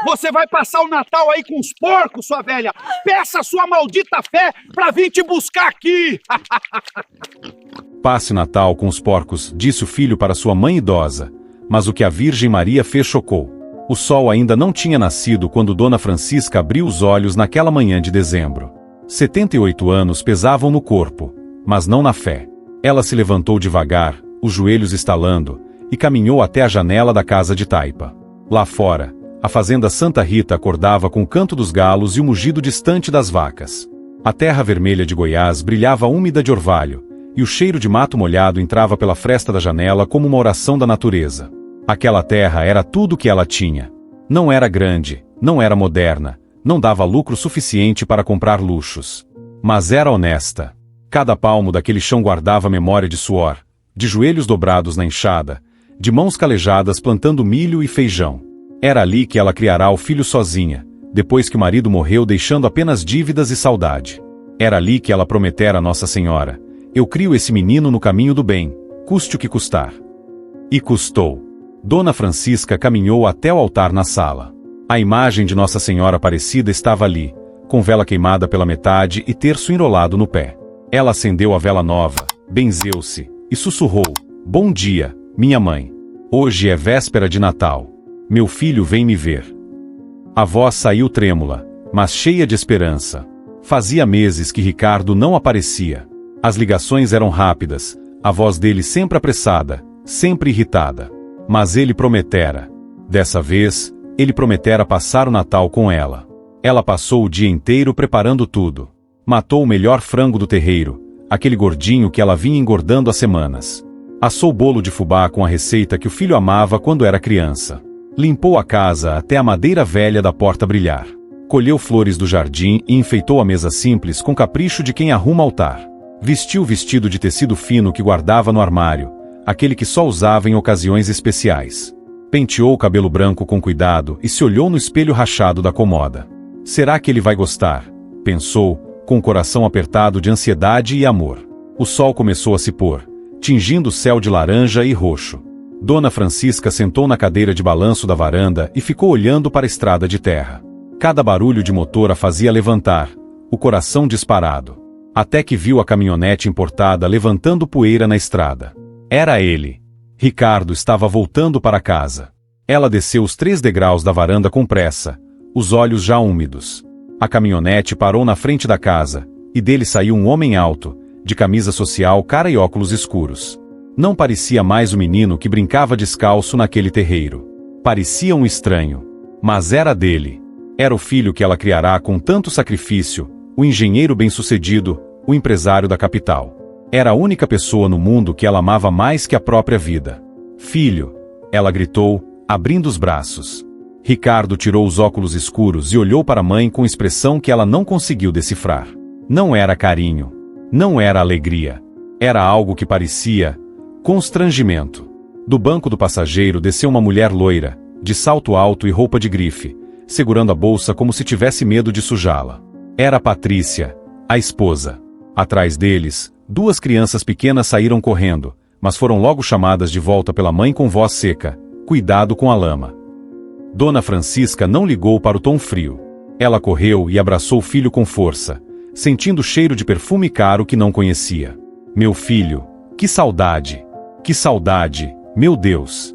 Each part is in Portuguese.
Você vai passar o Natal aí com os porcos, sua velha. Peça a sua maldita fé pra vir te buscar aqui. Passe o Natal com os porcos, disse o filho para sua mãe idosa. Mas o que a Virgem Maria fez chocou. O sol ainda não tinha nascido quando Dona Francisca abriu os olhos naquela manhã de dezembro. 78 anos pesavam no corpo, mas não na fé. Ela se levantou devagar, os joelhos estalando, e caminhou até a janela da casa de taipa. Lá fora, a fazenda Santa Rita acordava com o canto dos galos e o mugido distante das vacas. A terra vermelha de Goiás brilhava úmida de orvalho, e o cheiro de mato molhado entrava pela fresta da janela como uma oração da natureza. Aquela terra era tudo o que ela tinha. Não era grande, não era moderna, não dava lucro suficiente para comprar luxos. Mas era honesta. Cada palmo daquele chão guardava memória de suor, de joelhos dobrados na enxada, de mãos calejadas plantando milho e feijão. Era ali que ela criará o filho sozinha, depois que o marido morreu deixando apenas dívidas e saudade. Era ali que ela prometera a Nossa Senhora: eu crio esse menino no caminho do bem, custe o que custar. E custou. Dona Francisca caminhou até o altar na sala. A imagem de Nossa Senhora Aparecida estava ali, com vela queimada pela metade e terço enrolado no pé. Ela acendeu a vela nova, benzeu-se, e sussurrou: bom dia, minha mãe. Hoje é véspera de Natal. Meu filho vem me ver. A voz saiu trêmula, mas cheia de esperança. Fazia meses que Ricardo não aparecia. As ligações eram rápidas, a voz dele sempre apressada, sempre irritada. Mas ele prometera. Dessa vez, ele prometera passar o Natal com ela. Ela passou o dia inteiro preparando tudo. Matou o melhor frango do terreiro, aquele gordinho que ela vinha engordando há semanas. Assou bolo de fubá com a receita que o filho amava quando era criança. Limpou a casa até a madeira velha da porta brilhar. Colheu flores do jardim e enfeitou a mesa simples com capricho de quem arruma altar. Vestiu o vestido de tecido fino que guardava no armário, aquele que só usava em ocasiões especiais. Penteou o cabelo branco com cuidado e se olhou no espelho rachado da comoda. Será que ele vai gostar? Pensou, com o coração apertado de ansiedade e amor. O sol começou a se pôr, tingindo o céu de laranja e roxo. Dona Francisca sentou na cadeira de balanço da varanda e ficou olhando para a estrada de terra. Cada barulho de motor a fazia levantar, o coração disparado. Até que viu a caminhonete importada levantando poeira na estrada. Era ele. Ricardo estava voltando para casa. Ela desceu os 3 degraus da varanda com pressa, os olhos já úmidos. A caminhonete parou na frente da casa, e dele saiu um homem alto, de camisa social cara e óculos escuros. Não parecia mais o menino que brincava descalço naquele terreiro. Parecia um estranho. Mas era dele. Era o filho que ela criará com tanto sacrifício, o engenheiro bem-sucedido, o empresário da capital. Era a única pessoa no mundo que ela amava mais que a própria vida. Filho, ela gritou, abrindo os braços. Ricardo tirou os óculos escuros e olhou para a mãe com expressão que ela não conseguiu decifrar. Não era carinho. Não era alegria. Era algo que parecia constrangimento. Do banco do passageiro desceu uma mulher loira, de salto alto e roupa de grife, segurando a bolsa como se tivesse medo de sujá-la. Era Patrícia, a esposa. Atrás deles, 2 crianças pequenas saíram correndo, mas foram logo chamadas de volta pela mãe com voz seca: cuidado com a lama. Dona Francisca não ligou para o tom frio. Ela correu e abraçou o filho com força, sentindo o cheiro de perfume caro que não conhecia. Meu filho, que saudade! Que saudade, meu Deus!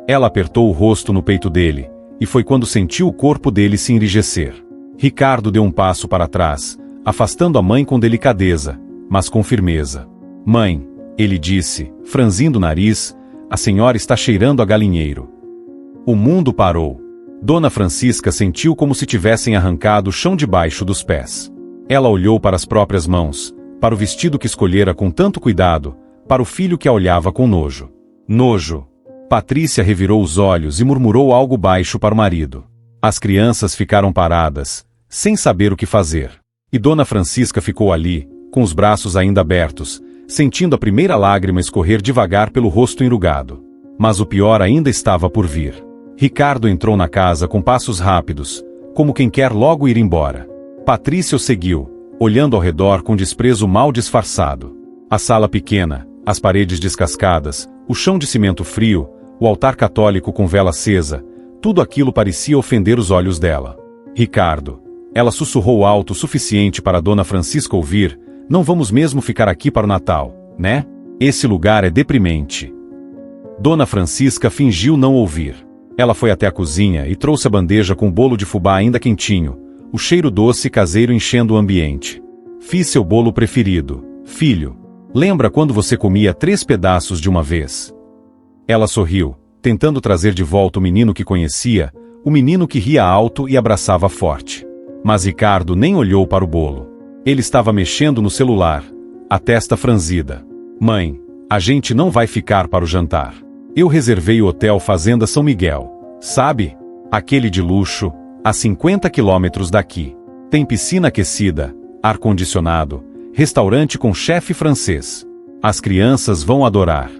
Ela apertou o rosto no peito dele, e foi quando sentiu o corpo dele se enrijecer. Ricardo deu um passo para trás, afastando a mãe com delicadeza, mas com firmeza. Mãe, ele disse, franzindo o nariz, a senhora está cheirando a galinheiro. O mundo parou. Dona Francisca sentiu como se tivessem arrancado o chão debaixo dos pés. Ela olhou para as próprias mãos, para o vestido que escolhera com tanto cuidado, para o filho que a olhava com nojo. Nojo. Patrícia revirou os olhos e murmurou algo baixo para o marido. As crianças ficaram paradas, sem saber o que fazer. E Dona Francisca ficou ali, com os braços ainda abertos, sentindo a primeira lágrima escorrer devagar pelo rosto enrugado. Mas o pior ainda estava por vir. Ricardo entrou na casa com passos rápidos, como quem quer logo ir embora. Patrícia o seguiu, olhando ao redor com desprezo mal disfarçado. A sala pequena, as paredes descascadas, o chão de cimento frio, o altar católico com vela acesa, Tudo aquilo parecia ofender os olhos dela. Ricardo. Ela sussurrou alto o suficiente para Dona Francisca ouvir. Não vamos mesmo ficar aqui para o Natal, né? Esse lugar é deprimente. Dona Francisca fingiu não ouvir. Ela foi até a cozinha e trouxe a bandeja com o bolo de fubá ainda quentinho, o cheiro doce e caseiro enchendo o ambiente. Fiz seu bolo preferido, filho. Lembra quando você comia 3 pedaços de uma vez? Ela sorriu, tentando trazer de volta o menino que conhecia, o menino que ria alto e abraçava forte. Mas Ricardo nem olhou para o bolo. Ele estava mexendo no celular, a testa franzida. Mãe, a gente não vai ficar para o jantar. Eu reservei o Hotel Fazenda São Miguel, sabe? Aquele de luxo, a 50 quilômetros daqui. Tem piscina aquecida, ar-condicionado, restaurante com chefe francês. As crianças vão adorar.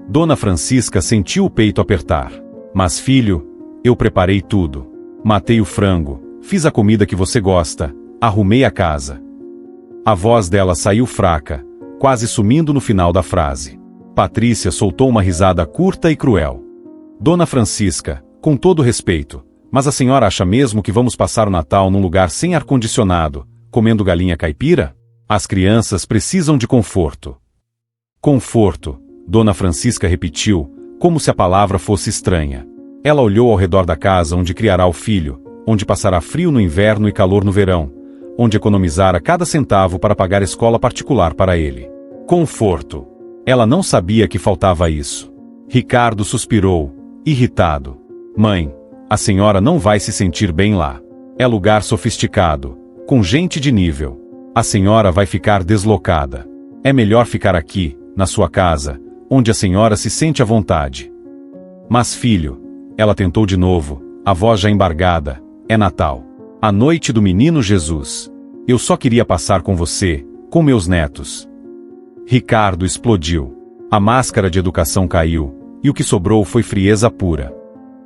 Dona Francisca sentiu o peito apertar. Mas filho, eu preparei tudo. Matei o frango, fiz a comida que você gosta, arrumei a casa. A voz dela saiu fraca, quase sumindo no final da frase. Patrícia soltou uma risada curta e cruel. Dona Francisca, com todo respeito, mas a senhora acha mesmo que vamos passar o Natal num lugar sem ar-condicionado, comendo galinha caipira? As crianças precisam de conforto. Conforto, Dona Francisca repetiu, como se a palavra fosse estranha. Ela olhou ao redor da casa onde criará o filho, onde passará frio no inverno e calor no verão, onde economizara cada centavo para pagar escola particular para ele. Conforto. Ela não sabia que faltava isso. Ricardo suspirou, irritado. Mãe, a senhora não vai se sentir bem lá. É lugar sofisticado, com gente de nível. A senhora vai ficar deslocada. É melhor ficar aqui, na sua casa, onde a senhora se sente à vontade. Mas filho, ela tentou de novo, a voz já embargada, é Natal. A noite do menino Jesus. Eu só queria passar com você, com meus netos. Ricardo explodiu. A máscara de educação caiu, e o que sobrou foi frieza pura.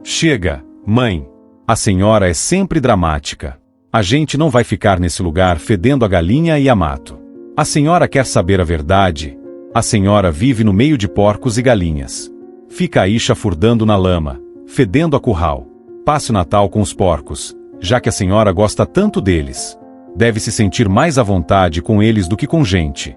Chega, mãe. A senhora é sempre dramática. A gente não vai ficar nesse lugar fedendo a galinha e a mato. A senhora quer saber a verdade? A senhora vive no meio de porcos e galinhas. Fica aí chafurdando na lama, fedendo a curral. Passe o Natal com os porcos, já que a senhora gosta tanto deles. Deve se sentir mais à vontade com eles do que com gente.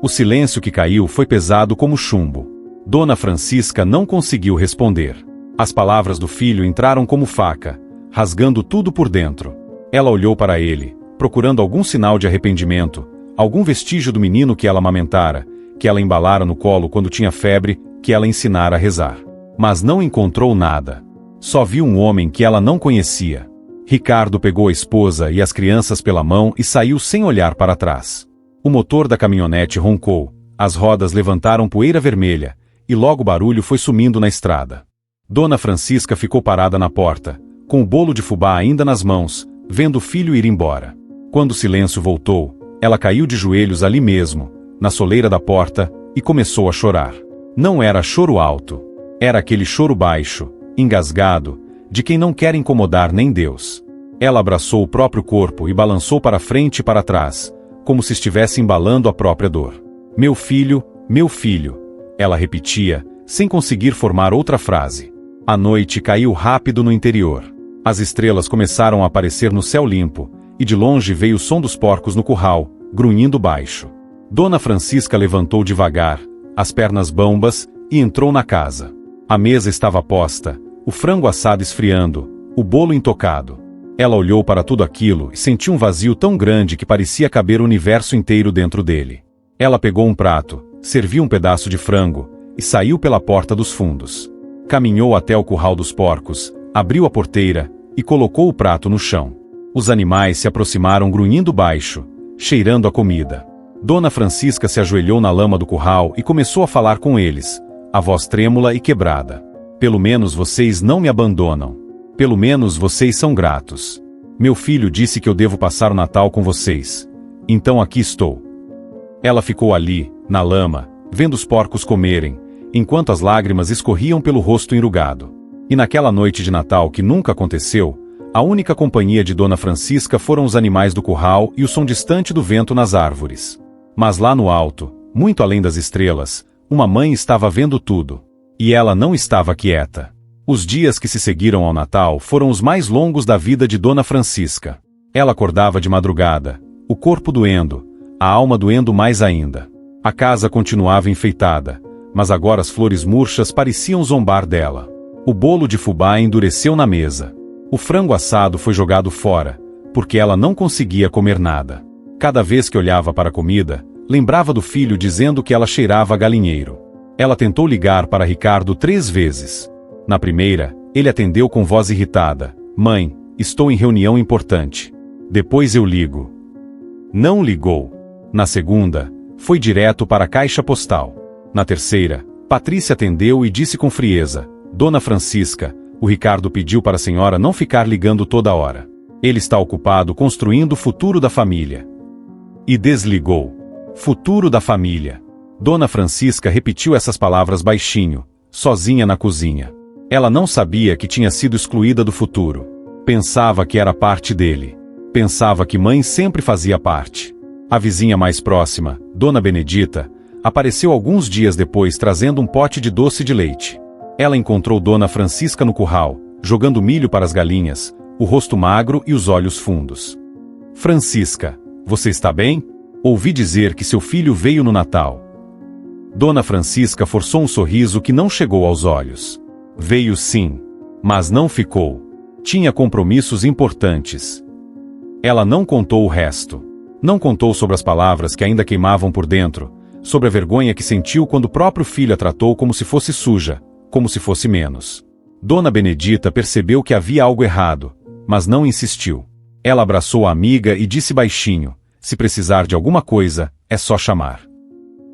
O silêncio que caiu foi pesado como chumbo. Dona Francisca não conseguiu responder. As palavras do filho entraram como faca, rasgando tudo por dentro. Ela olhou para ele, procurando algum sinal de arrependimento, algum vestígio do menino que ela amamentara, que ela embalara no colo quando tinha febre, que ela ensinara a rezar. Mas não encontrou nada. Só viu um homem que ela não conhecia. Ricardo pegou a esposa e as crianças pela mão e saiu sem olhar para trás. O motor da caminhonete roncou, as rodas levantaram poeira vermelha, e logo o barulho foi sumindo na estrada. Dona Francisca ficou parada na porta, com o bolo de fubá ainda nas mãos, vendo o filho ir embora. Quando o silêncio voltou, ela caiu de joelhos ali mesmo, na soleira da porta, e começou a chorar. Não era choro alto, era aquele choro baixo, engasgado, de quem não quer incomodar nem Deus. Ela abraçou o próprio corpo e balançou para frente e para trás, como se estivesse embalando a própria dor. Meu filho, ela repetia, sem conseguir formar outra frase. A noite caiu rápido no interior. As estrelas começaram a aparecer no céu limpo, e de longe veio o som dos porcos no curral, grunhindo baixo. Dona Francisca levantou devagar, as pernas bambas, e entrou na casa. A mesa estava posta, o frango assado esfriando, o bolo intocado. Ela olhou para tudo aquilo e sentiu um vazio tão grande que parecia caber o universo inteiro dentro dele. Ela pegou um prato, serviu um pedaço de frango, e saiu pela porta dos fundos. Caminhou até o curral dos porcos, abriu a porteira, e colocou o prato no chão. Os animais se aproximaram grunhindo baixo, cheirando a comida. Dona Francisca se ajoelhou na lama do curral e começou a falar com eles, a voz trêmula e quebrada. Pelo menos vocês não me abandonam. Pelo menos vocês são gratos. Meu filho disse que eu devo passar o Natal com vocês. Então aqui estou. Ela ficou ali, na lama, vendo os porcos comerem, enquanto as lágrimas escorriam pelo rosto enrugado. E naquela noite de Natal que nunca aconteceu, a única companhia de Dona Francisca foram os animais do curral e o som distante do vento nas árvores. Mas lá no alto, muito além das estrelas, uma mãe estava vendo tudo. E ela não estava quieta. Os dias que se seguiram ao Natal foram os mais longos da vida de Dona Francisca. Ela acordava de madrugada, o corpo doendo, a alma doendo mais ainda. A casa continuava enfeitada, mas agora as flores murchas pareciam zombar dela. O bolo de fubá endureceu na mesa. O frango assado foi jogado fora, porque ela não conseguia comer nada. Cada vez que olhava para a comida, lembrava do filho dizendo que ela cheirava a galinheiro. Ela tentou ligar para Ricardo 3 vezes. Na primeira, ele atendeu com voz irritada: "Mãe, estou em reunião importante. Depois eu ligo." Não ligou. Na segunda, foi direto para a caixa postal. Na terceira, Patrícia atendeu e disse com frieza: "Dona Francisca, o Ricardo pediu para a senhora não ficar ligando toda hora. Ele está ocupado construindo o futuro da família." E desligou. Futuro da família. Dona Francisca repetiu essas palavras baixinho, sozinha na cozinha. Ela não sabia que tinha sido excluída do futuro. Pensava que era parte dele. Pensava que mãe sempre fazia parte. A vizinha mais próxima, Dona Benedita, apareceu alguns dias depois trazendo um pote de doce de leite. Ela encontrou Dona Francisca no curral, jogando milho para as galinhas, o rosto magro e os olhos fundos. "Francisca, você está bem? Ouvi dizer que seu filho veio no Natal." Dona Francisca forçou um sorriso que não chegou aos olhos. "Veio sim, mas não ficou. Tinha compromissos importantes." Ela não contou o resto. Não contou sobre as palavras que ainda queimavam por dentro, sobre a vergonha que sentiu quando o próprio filho a tratou como se fosse suja, como se fosse menos. Dona Benedita percebeu que havia algo errado, mas não insistiu. Ela abraçou a amiga e disse baixinho: "Se precisar de alguma coisa, é só chamar."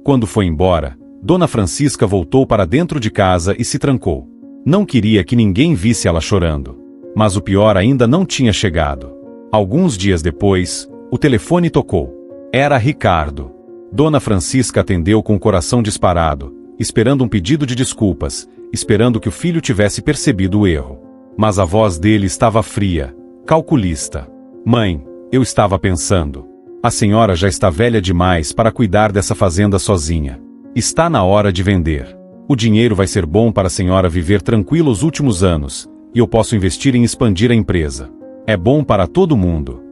Quando foi embora, Dona Francisca voltou para dentro de casa e se trancou. Não queria que ninguém visse ela chorando. Mas o pior ainda não tinha chegado. Alguns dias depois, o telefone tocou. Era Ricardo. Dona Francisca atendeu com o coração disparado, esperando um pedido de desculpas, esperando que o filho tivesse percebido o erro. Mas a voz dele estava fria, calculista. "Mãe, eu estava pensando. A senhora já está velha demais para cuidar dessa fazenda sozinha. Está na hora de vender. O dinheiro vai ser bom para a senhora viver tranquila os últimos anos, e eu posso investir em expandir a empresa. É bom para todo mundo."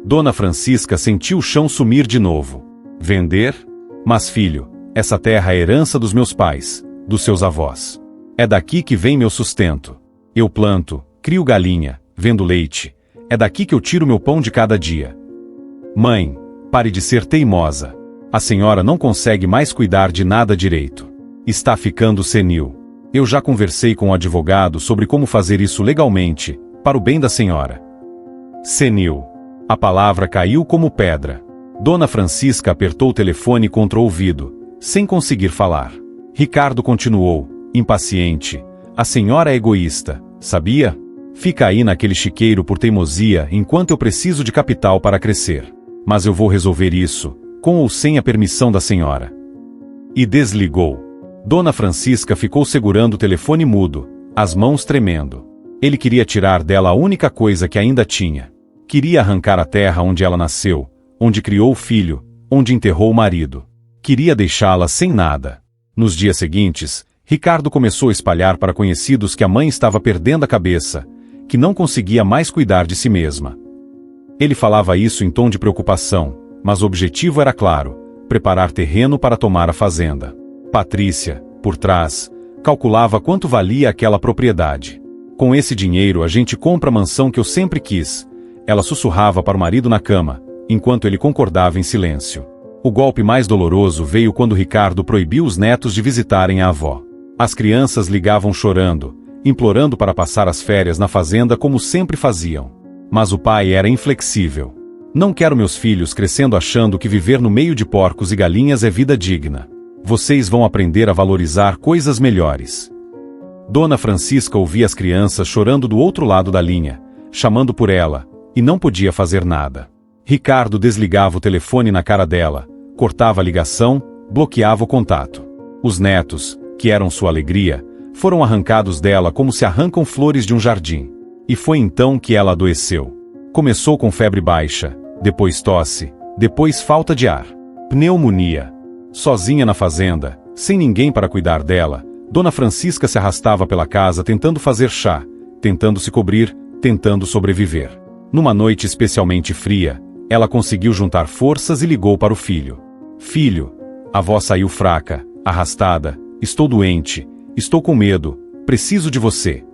Dona Francisca sentiu o chão sumir de novo. "Vender? Mas filho, essa terra é herança dos meus pais, dos seus avós. É daqui que vem meu sustento. Eu planto, crio galinha, vendo leite. É daqui que eu tiro meu pão de cada dia. Mãe, pare de ser teimosa. A senhora não consegue mais cuidar de nada direito. Está ficando senil. Eu já conversei com o advogado sobre como fazer isso legalmente, para o bem da senhora." Senil. A palavra caiu como pedra. Dona Francisca apertou o telefone contra o ouvido, sem conseguir falar. Ricardo continuou, impaciente: "A senhora é egoísta, sabia? Fica aí naquele chiqueiro por teimosia enquanto eu preciso de capital para crescer. Mas eu vou resolver isso, com ou sem a permissão da senhora." E desligou. Dona Francisca ficou segurando o telefone mudo, as mãos tremendo. Ele queria tirar dela a única coisa que ainda tinha. Queria arrancar a terra onde ela nasceu, onde criou o filho, onde enterrou o marido. Queria deixá-la sem nada. Nos dias seguintes, Ricardo começou a espalhar para conhecidos que a mãe estava perdendo a cabeça, que não conseguia mais cuidar de si mesma. Ele falava isso em tom de preocupação, mas o objetivo era claro: preparar terreno para tomar a fazenda. Patrícia, por trás, calculava quanto valia aquela propriedade. "Com esse dinheiro a gente compra a mansão que eu sempre quis", ela sussurrava para o marido na cama, enquanto ele concordava em silêncio. O golpe mais doloroso veio quando Ricardo proibiu os netos de visitarem a avó. As crianças ligavam chorando, implorando para passar as férias na fazenda como sempre faziam. Mas o pai era inflexível. "Não quero meus filhos crescendo achando que viver no meio de porcos e galinhas é vida digna. Vocês vão aprender a valorizar coisas melhores." Dona Francisca ouvia as crianças chorando do outro lado da linha, chamando por ela, e não podia fazer nada. Ricardo desligava o telefone na cara dela, cortava a ligação, bloqueava o contato. Os netos, que eram sua alegria, foram arrancados dela como se arrancam flores de um jardim. E foi então que ela adoeceu. Começou com febre baixa, depois tosse, depois falta de ar. Pneumonia. Sozinha na fazenda, sem ninguém para cuidar dela, Dona Francisca se arrastava pela casa tentando fazer chá, tentando se cobrir, tentando sobreviver. Numa noite especialmente fria, ela conseguiu juntar forças e ligou para o filho. Filho, a voz saiu fraca, arrastada. Estou doente, estou com medo, preciso de você.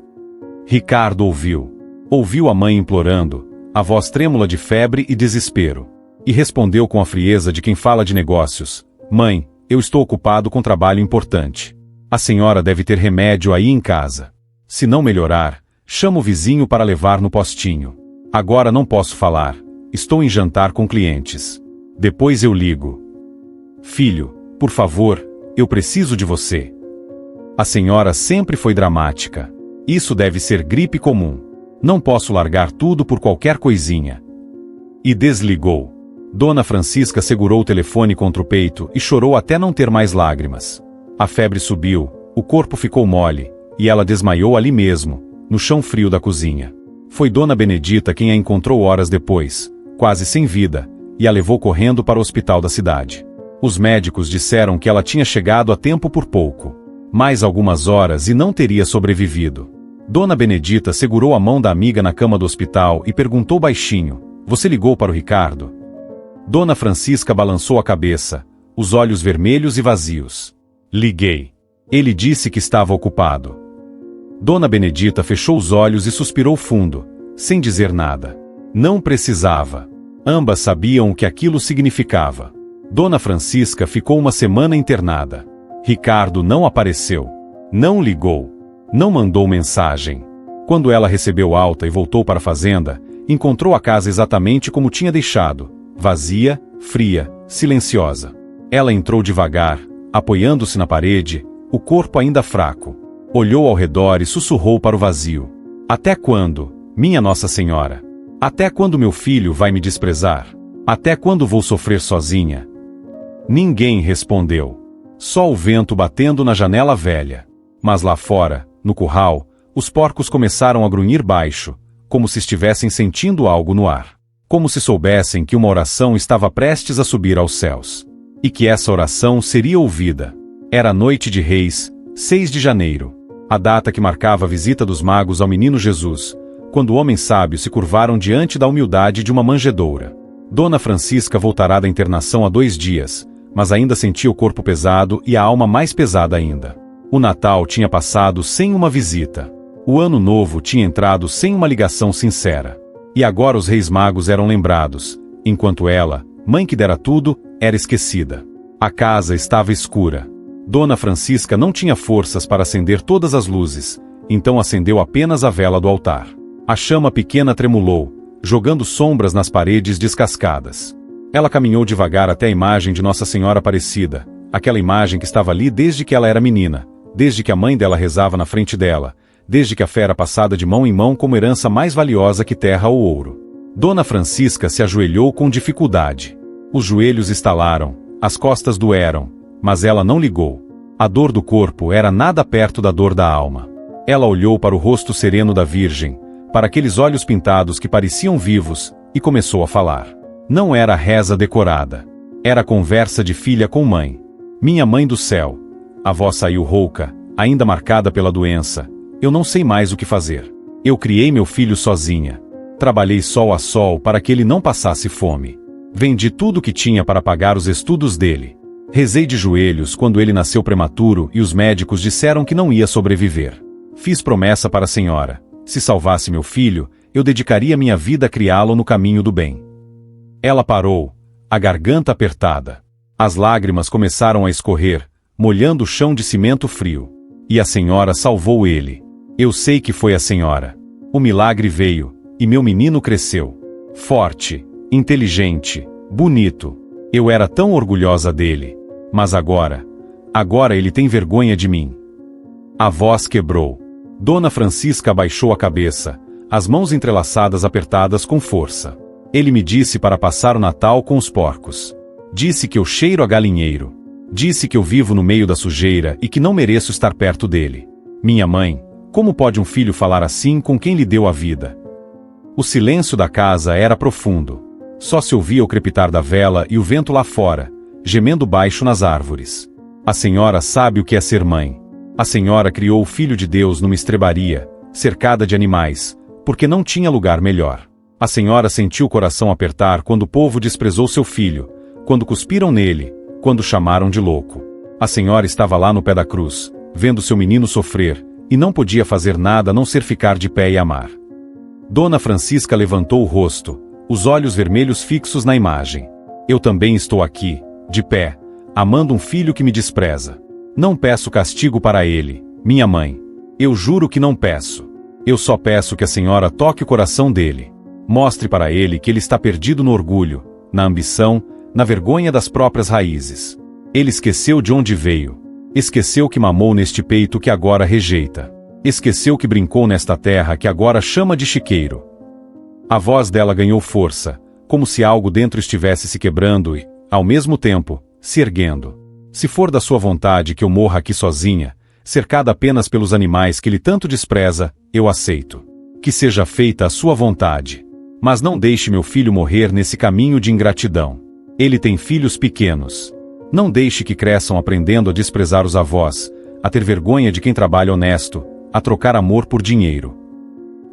Ricardo ouviu. Ouviu a mãe implorando, a voz trêmula de febre e desespero. E respondeu com a frieza de quem fala de negócios. Mãe, eu estou ocupado com trabalho importante. A senhora deve ter remédio aí em casa. Se não melhorar, chamo o vizinho para levar no postinho. Agora não posso falar. Estou em jantar com clientes. Depois eu ligo. Filho, por favor, eu preciso de você. A senhora sempre foi dramática. Isso deve ser gripe comum. Não posso largar tudo por qualquer coisinha. E desligou. Dona Francisca segurou o telefone contra o peito e chorou até não ter mais lágrimas. A febre subiu, o corpo ficou mole, e ela desmaiou ali mesmo, no chão frio da cozinha. Foi Dona Benedita quem a encontrou horas depois, quase sem vida, e a levou correndo para o hospital da cidade. Os médicos disseram que ela tinha chegado a tempo por pouco. Mais algumas horas e não teria sobrevivido. Dona Benedita segurou a mão da amiga na cama do hospital e perguntou baixinho, você ligou para o Ricardo? Dona Francisca balançou a cabeça, os olhos vermelhos e vazios. Liguei. Ele disse que estava ocupado. Dona Benedita fechou os olhos e suspirou fundo, sem dizer nada. Não precisava. Ambas sabiam o que aquilo significava. Dona Francisca ficou uma semana internada. Ricardo não apareceu. Não ligou. Não mandou mensagem. Quando ela recebeu alta e voltou para a fazenda, encontrou a casa exatamente como tinha deixado. Vazia, fria, silenciosa. Ela entrou devagar, apoiando-se na parede, o corpo ainda fraco. Olhou ao redor e sussurrou para o vazio. Até quando, minha Nossa Senhora? Até quando meu filho vai me desprezar? Até quando vou sofrer sozinha? Ninguém respondeu. Só o vento batendo na janela velha. Mas lá fora, no curral, os porcos começaram a grunhir baixo, como se estivessem sentindo algo no ar. Como se soubessem que uma oração estava prestes a subir aos céus. E que essa oração seria ouvida. Era noite de Reis, 6 de janeiro. A data que marcava a visita dos magos ao menino Jesus, quando homens sábios se curvaram diante da humildade de uma manjedoura. Dona Francisca voltará da internação há 2 dias, mas ainda sentia o corpo pesado e a alma mais pesada ainda. O Natal tinha passado sem uma visita. O Ano Novo tinha entrado sem uma ligação sincera. E agora os Reis Magos eram lembrados, enquanto ela, mãe que dera tudo, era esquecida. A casa estava escura. Dona Francisca não tinha forças para acender todas as luzes, então acendeu apenas a vela do altar. A chama pequena tremulou, jogando sombras nas paredes descascadas. Ela caminhou devagar até a imagem de Nossa Senhora Aparecida, aquela imagem que estava ali desde que ela era menina, desde que a mãe dela rezava na frente dela, desde que a fé era passada de mão em mão como herança mais valiosa que terra ou ouro. Dona Francisca se ajoelhou com dificuldade. Os joelhos estalaram, as costas doeram, mas ela não ligou. A dor do corpo era nada perto da dor da alma. Ela olhou para o rosto sereno da Virgem, para aqueles olhos pintados que pareciam vivos, e começou a falar. Não era reza decorada. Era conversa de filha com mãe. Minha mãe do céu. A voz saiu rouca, ainda marcada pela doença. Eu não sei mais o que fazer. Eu criei meu filho sozinha. Trabalhei sol a sol para que ele não passasse fome. Vendi tudo o que tinha para pagar os estudos dele. Rezei de joelhos quando ele nasceu prematuro e os médicos disseram que não ia sobreviver. Fiz promessa para a senhora. Se salvasse meu filho, eu dedicaria minha vida a criá-lo no caminho do bem. Ela parou, a garganta apertada. As lágrimas começaram a escorrer, molhando o chão de cimento frio. E a senhora salvou ele. Eu sei que foi a senhora. O milagre veio, e meu menino cresceu. Forte, inteligente, bonito. Eu era tão orgulhosa dele. Mas agora ele tem vergonha de mim. A voz quebrou. Dona Francisca abaixou a cabeça, as mãos entrelaçadas apertadas com força. Ele me disse para passar o Natal com os porcos. Disse que eu cheiro a galinheiro. Disse que eu vivo no meio da sujeira e que não mereço estar perto dele. Minha mãe, como pode um filho falar assim com quem lhe deu a vida? O silêncio da casa era profundo. Só se ouvia o crepitar da vela e o vento lá fora, gemendo baixo nas árvores. A senhora sabe o que é ser mãe. A senhora criou o Filho de Deus numa estrebaria, cercada de animais, porque não tinha lugar melhor. A senhora sentiu o coração apertar quando o povo desprezou seu filho, quando cuspiram nele, quando chamaram de louco. A senhora estava lá no pé da cruz, vendo seu menino sofrer, e não podia fazer nada a não ser ficar de pé e amar. Dona Francisca levantou o rosto, os olhos vermelhos fixos na imagem. Eu também estou aqui, de pé, amando um filho que me despreza. Não peço castigo para ele, minha mãe. Eu juro que não peço. Eu só peço que a senhora toque o coração dele. Mostre para ele que ele está perdido no orgulho, na ambição, na vergonha das próprias raízes. Ele esqueceu de onde veio. Esqueceu que mamou neste peito que agora rejeita. Esqueceu que brincou nesta terra que agora chama de chiqueiro. A voz dela ganhou força, como se algo dentro estivesse se quebrando e, ao mesmo tempo, se erguendo. Se for da sua vontade que eu morra aqui sozinha, cercada apenas pelos animais que ele tanto despreza, eu aceito. Que seja feita a sua vontade. Mas não deixe meu filho morrer nesse caminho de ingratidão. Ele tem filhos pequenos. Não deixe que cresçam aprendendo a desprezar os avós, a ter vergonha de quem trabalha honesto, a trocar amor por dinheiro.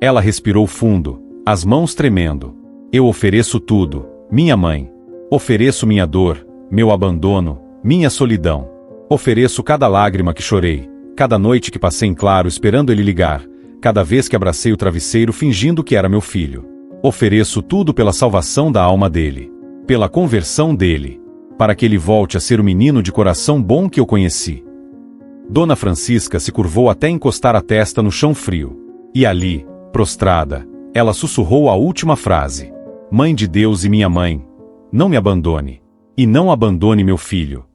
Ela respirou fundo, as mãos tremendo. Eu ofereço tudo, minha mãe. Ofereço minha dor, meu abandono, minha solidão. Ofereço cada lágrima que chorei, cada noite que passei em claro esperando ele ligar, cada vez que abracei o travesseiro fingindo que era meu filho. Ofereço tudo pela salvação da alma dele, pela conversão dele, para que ele volte a ser o menino de coração bom que eu conheci. Dona Francisca se curvou até encostar a testa no chão frio. E ali, prostrada, ela sussurrou a última frase. Mãe de Deus e minha mãe, não me abandone. E não abandone meu filho.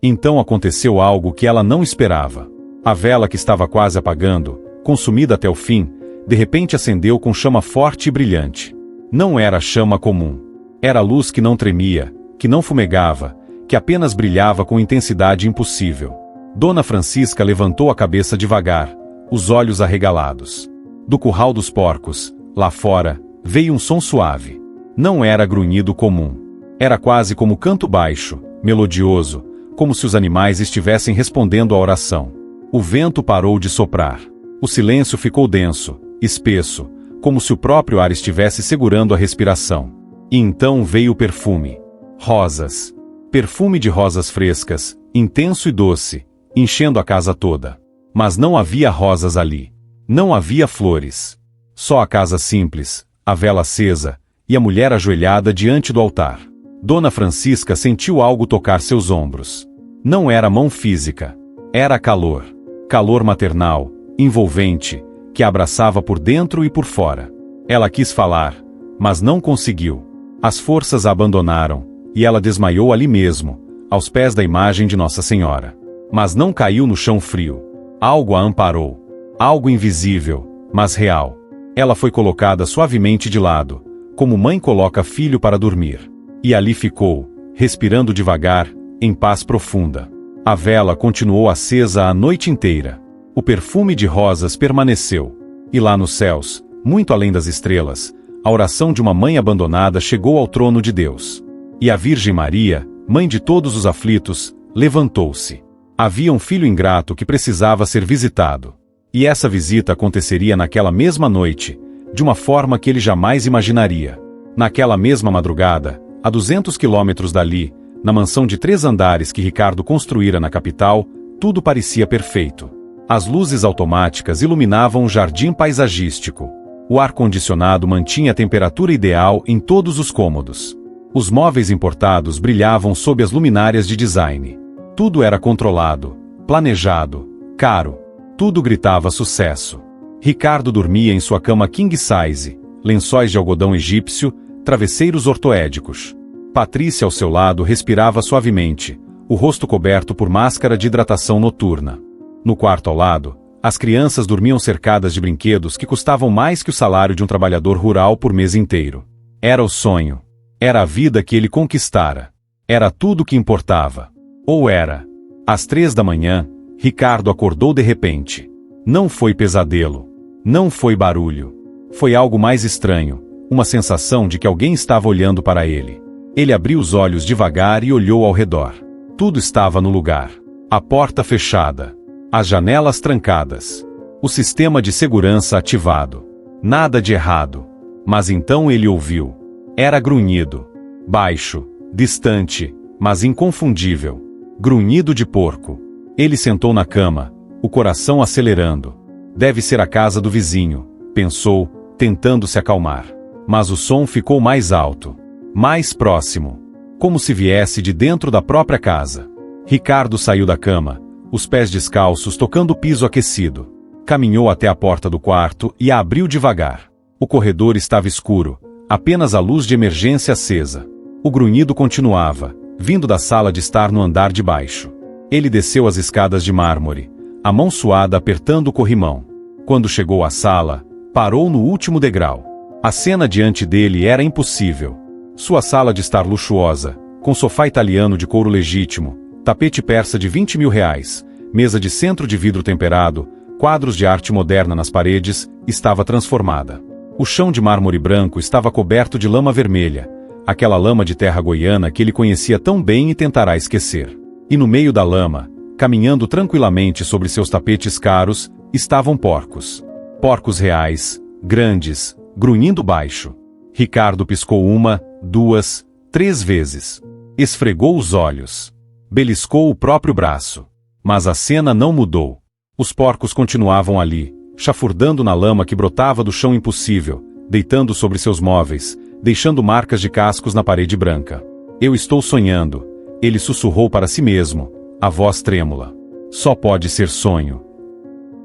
Então aconteceu algo que ela não esperava. A vela que estava quase apagando, consumida até o fim, de repente acendeu com chama forte e brilhante. Não era chama comum. Era luz que não tremia, que não fumegava, que apenas brilhava com intensidade impossível. Dona Francisca levantou a cabeça devagar, os olhos arregalados. Do curral dos porcos, lá fora, veio um som suave. Não era grunhido comum. Era quase como canto baixo, melodioso, como se os animais estivessem respondendo à oração. O vento parou de soprar. O silêncio ficou denso, espesso, como se o próprio ar estivesse segurando a respiração. E então veio o perfume. Rosas. Perfume de rosas frescas, intenso e doce, enchendo a casa toda. Mas não havia rosas ali. Não havia flores. Só a casa simples, a vela acesa, e a mulher ajoelhada diante do altar. Dona Francisca sentiu algo tocar seus ombros. Não era mão física. Era calor. Calor maternal, envolvente, que a abraçava por dentro e por fora. Ela quis falar, mas não conseguiu. As forças a abandonaram, e ela desmaiou ali mesmo, aos pés da imagem de Nossa Senhora. Mas não caiu no chão frio. Algo a amparou. Algo invisível, mas real. Ela foi colocada suavemente de lado, como mãe coloca filho para dormir. E ali ficou, respirando devagar, em paz profunda. A vela continuou acesa a noite inteira. O perfume de rosas permaneceu. E lá nos céus, muito além das estrelas, a oração de uma mãe abandonada chegou ao trono de Deus. E a Virgem Maria, mãe de todos os aflitos, levantou-se. Havia um filho ingrato que precisava ser visitado. E essa visita aconteceria naquela mesma noite, de uma forma que ele jamais imaginaria. Naquela mesma madrugada, a 200 quilômetros dali, na mansão de 3 andares que Ricardo construíra na capital, tudo parecia perfeito. As luzes automáticas iluminavam o jardim paisagístico. O ar-condicionado mantinha a temperatura ideal em todos os cômodos. Os móveis importados brilhavam sob as luminárias de design. Tudo era controlado, planejado, caro. Tudo gritava sucesso. Ricardo dormia em sua cama king size, lençóis de algodão egípcio, travesseiros ortoédicos. Patrícia ao seu lado respirava suavemente, o rosto coberto por máscara de hidratação noturna. No quarto ao lado, as crianças dormiam cercadas de brinquedos que custavam mais que o salário de um trabalhador rural por mês inteiro. Era o sonho. Era a vida que ele conquistara. Era tudo o que importava. Ou era. Às 3 da manhã, Ricardo acordou de repente. Não foi pesadelo. Não foi barulho. Foi algo mais estranho, uma sensação de que alguém estava olhando para ele. Ele abriu os olhos devagar e olhou ao redor. Tudo estava no lugar. A porta fechada. As janelas trancadas. O sistema de segurança ativado. Nada de errado. Mas então ele ouviu. Era grunhido. Baixo, distante, mas inconfundível. Grunhido de porco. Ele sentou na cama, o coração acelerando. Deve ser a casa do vizinho, pensou, tentando se acalmar. Mas o som ficou mais alto. Mais próximo. Como se viesse de dentro da própria casa. Ricardo saiu da cama, os pés descalços tocando o piso aquecido. Caminhou até a porta do quarto e a abriu devagar. O corredor estava escuro, apenas a luz de emergência acesa. O grunhido continuava, vindo da sala de estar no andar de baixo. Ele desceu as escadas de mármore, a mão suada apertando o corrimão. Quando chegou à sala, parou no último degrau. A cena diante dele era impossível. Sua sala de estar luxuosa, com sofá italiano de couro legítimo, tapete persa de 20 mil reais, mesa de centro de vidro temperado, quadros de arte moderna nas paredes, estava transformada. O chão de mármore branco estava coberto de lama vermelha, aquela lama de terra goiana que ele conhecia tão bem e tentará esquecer. E no meio da lama, caminhando tranquilamente sobre seus tapetes caros, estavam porcos. Porcos reais, grandes, grunhindo baixo. Ricardo piscou 1, 2, 3 vezes. Esfregou os olhos. Beliscou o próprio braço. Mas a cena não mudou. Os porcos continuavam ali, chafurdando na lama que brotava do chão impossível, deitando sobre seus móveis, deixando marcas de cascos na parede branca. Eu estou sonhando, ele sussurrou para si mesmo, a voz trêmula. Só pode ser sonho.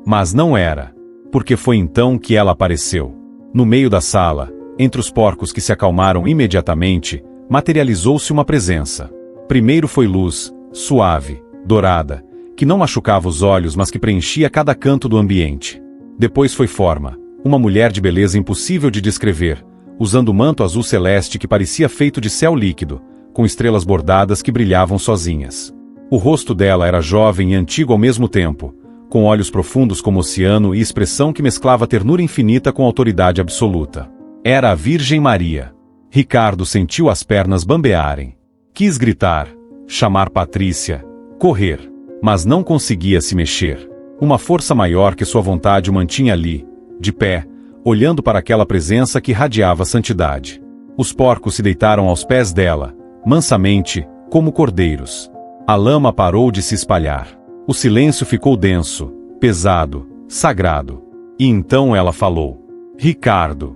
Mas não era, porque foi então que ela apareceu. No meio da sala, entre os porcos que se acalmaram imediatamente, materializou-se uma presença. Primeiro foi luz, suave, dourada, que não machucava os olhos mas que preenchia cada canto do ambiente. Depois foi forma, uma mulher de beleza impossível de descrever, usando manto azul celeste que parecia feito de céu líquido, com estrelas bordadas que brilhavam sozinhas. O rosto dela era jovem e antigo ao mesmo tempo, com olhos profundos como oceano e expressão que mesclava ternura infinita com autoridade absoluta. Era a Virgem Maria. Ricardo sentiu as pernas bambearem. Quis gritar, chamar Patrícia, correr, mas não conseguia se mexer. Uma força maior que sua vontade o mantinha ali, de pé, olhando para aquela presença que radiava santidade. Os porcos se deitaram aos pés dela, mansamente, como cordeiros. A lama parou de se espalhar. O silêncio ficou denso, pesado, sagrado. E então ela falou. Ricardo.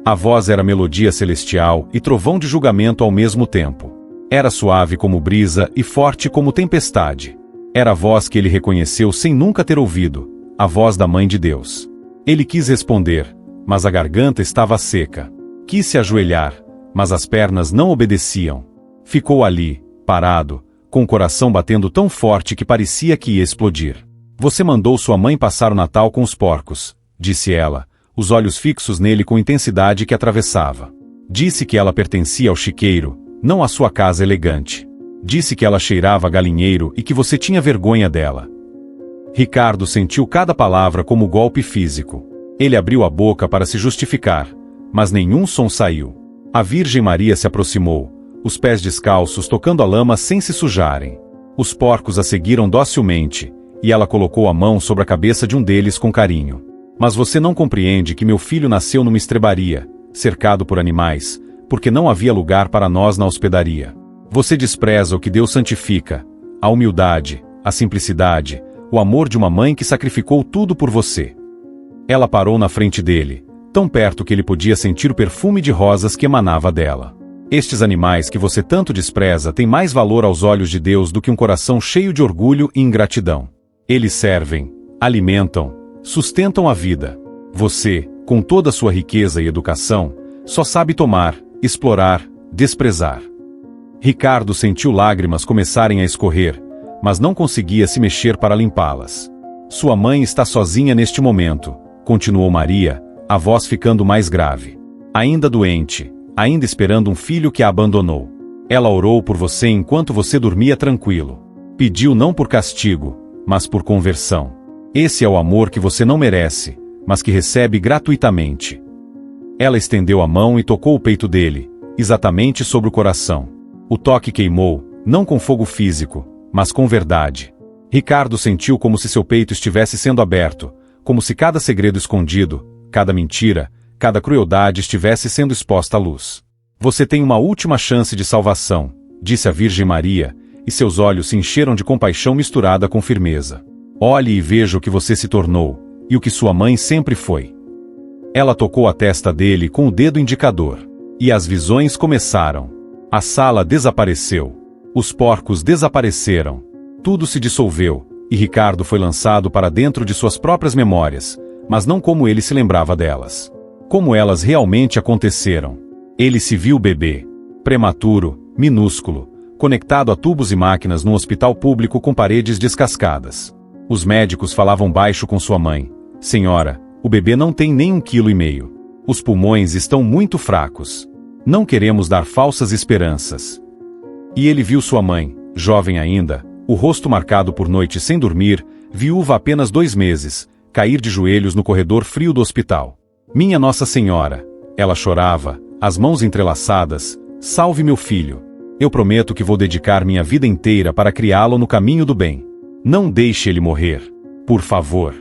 A voz era melodia celestial e trovão de julgamento ao mesmo tempo. Era suave como brisa e forte como tempestade. Era a voz que ele reconheceu sem nunca ter ouvido, a voz da Mãe de Deus. Ele quis responder, mas a garganta estava seca. Quis se ajoelhar, mas as pernas não obedeciam. Ficou ali, parado, com o coração batendo tão forte que parecia que ia explodir. Você mandou sua mãe passar o Natal com os porcos, disse ela, os olhos fixos nele com intensidade que atravessava. Disse que ela pertencia ao chiqueiro, não à sua casa elegante. Disse que ela cheirava a galinheiro e que você tinha vergonha dela. Ricardo sentiu cada palavra como golpe físico. Ele abriu a boca para se justificar, mas nenhum som saiu. A Virgem Maria se aproximou, os pés descalços tocando a lama sem se sujarem. Os porcos a seguiram docilmente, e ela colocou a mão sobre a cabeça de um deles com carinho. Mas você não compreende que meu filho nasceu numa estrebaria, cercado por animais, porque não havia lugar para nós na hospedaria. Você despreza o que Deus santifica, a humildade, a simplicidade, o amor de uma mãe que sacrificou tudo por você. Ela parou na frente dele, tão perto que ele podia sentir o perfume de rosas que emanava dela. Estes animais que você tanto despreza têm mais valor aos olhos de Deus do que um coração cheio de orgulho e ingratidão. Eles servem, alimentam, sustentam a vida. Você, com toda a sua riqueza e educação, só sabe tomar, explorar, desprezar. Ricardo sentiu lágrimas começarem a escorrer, mas não conseguia se mexer para limpá-las. Sua mãe está sozinha neste momento, continuou Maria, a voz ficando mais grave. Ainda doente, ainda esperando um filho que a abandonou. Ela orou por você enquanto você dormia tranquilo. Pediu não por castigo, mas por conversão. Esse é o amor que você não merece, mas que recebe gratuitamente. Ela estendeu a mão e tocou o peito dele, exatamente sobre o coração. O toque queimou, não com fogo físico, mas com verdade. Ricardo sentiu como se seu peito estivesse sendo aberto, como se cada segredo escondido, cada mentira, cada crueldade estivesse sendo exposta à luz. Você tem uma última chance de salvação, disse a Virgem Maria, e seus olhos se encheram de compaixão misturada com firmeza. Olhe e veja o que você se tornou, e o que sua mãe sempre foi. Ela tocou a testa dele com o dedo indicador. E as visões começaram. A sala desapareceu. Os porcos desapareceram. Tudo se dissolveu, e Ricardo foi lançado para dentro de suas próprias memórias, mas não como ele se lembrava delas. Como elas realmente aconteceram. Ele se viu bebê. Prematuro, minúsculo, conectado a tubos e máquinas num hospital público com paredes descascadas. Os médicos falavam baixo com sua mãe. Senhora, o bebê não tem nem 1,5 kg. Os pulmões estão muito fracos. Não queremos dar falsas esperanças. E ele viu sua mãe, jovem ainda, o rosto marcado por noites sem dormir, viúva há apenas 2 meses, cair de joelhos no corredor frio do hospital. Minha Nossa Senhora, ela chorava, as mãos entrelaçadas, salve meu filho. Eu prometo que vou dedicar minha vida inteira para criá-lo no caminho do bem. Não deixe ele morrer. Por favor.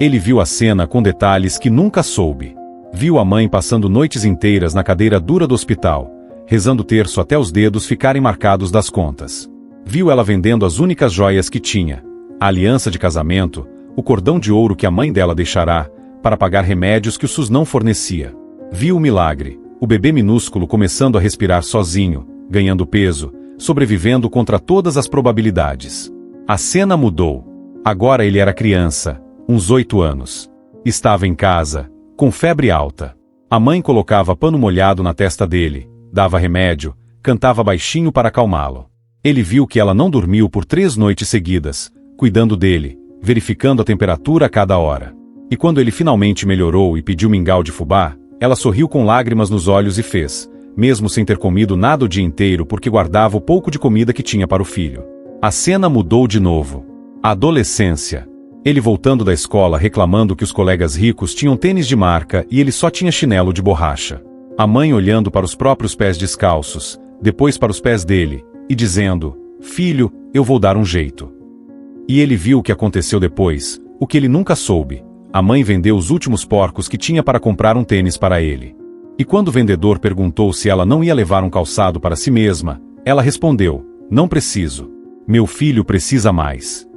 Ele viu a cena com detalhes que nunca soube. Viu a mãe passando noites inteiras na cadeira dura do hospital, rezando o terço até os dedos ficarem marcados das contas. Viu ela vendendo as únicas joias que tinha, a aliança de casamento, o cordão de ouro que a mãe dela deixará, para pagar remédios que o SUS não fornecia. Viu o milagre, o bebê minúsculo começando a respirar sozinho, ganhando peso, sobrevivendo contra todas as probabilidades. A cena mudou. Agora ele era criança, uns 8 anos. Estava em casa, com febre alta. A mãe colocava pano molhado na testa dele, dava remédio, cantava baixinho para acalmá-lo. Ele viu que ela não dormiu por 3 noites seguidas, cuidando dele, verificando a temperatura a cada hora. E quando ele finalmente melhorou e pediu mingau de fubá, ela sorriu com lágrimas nos olhos e fez, mesmo sem ter comido nada o dia inteiro porque guardava o pouco de comida que tinha para o filho. A cena mudou de novo. A adolescência. Ele voltando da escola reclamando que os colegas ricos tinham tênis de marca e ele só tinha chinelo de borracha. A mãe olhando para os próprios pés descalços, depois para os pés dele, e dizendo, filho, eu vou dar um jeito. E ele viu o que aconteceu depois, o que ele nunca soube. A mãe vendeu os últimos porcos que tinha para comprar um tênis para ele. E quando o vendedor perguntou se ela não ia levar um calçado para si mesma, ela respondeu, não preciso. Meu filho precisa mais.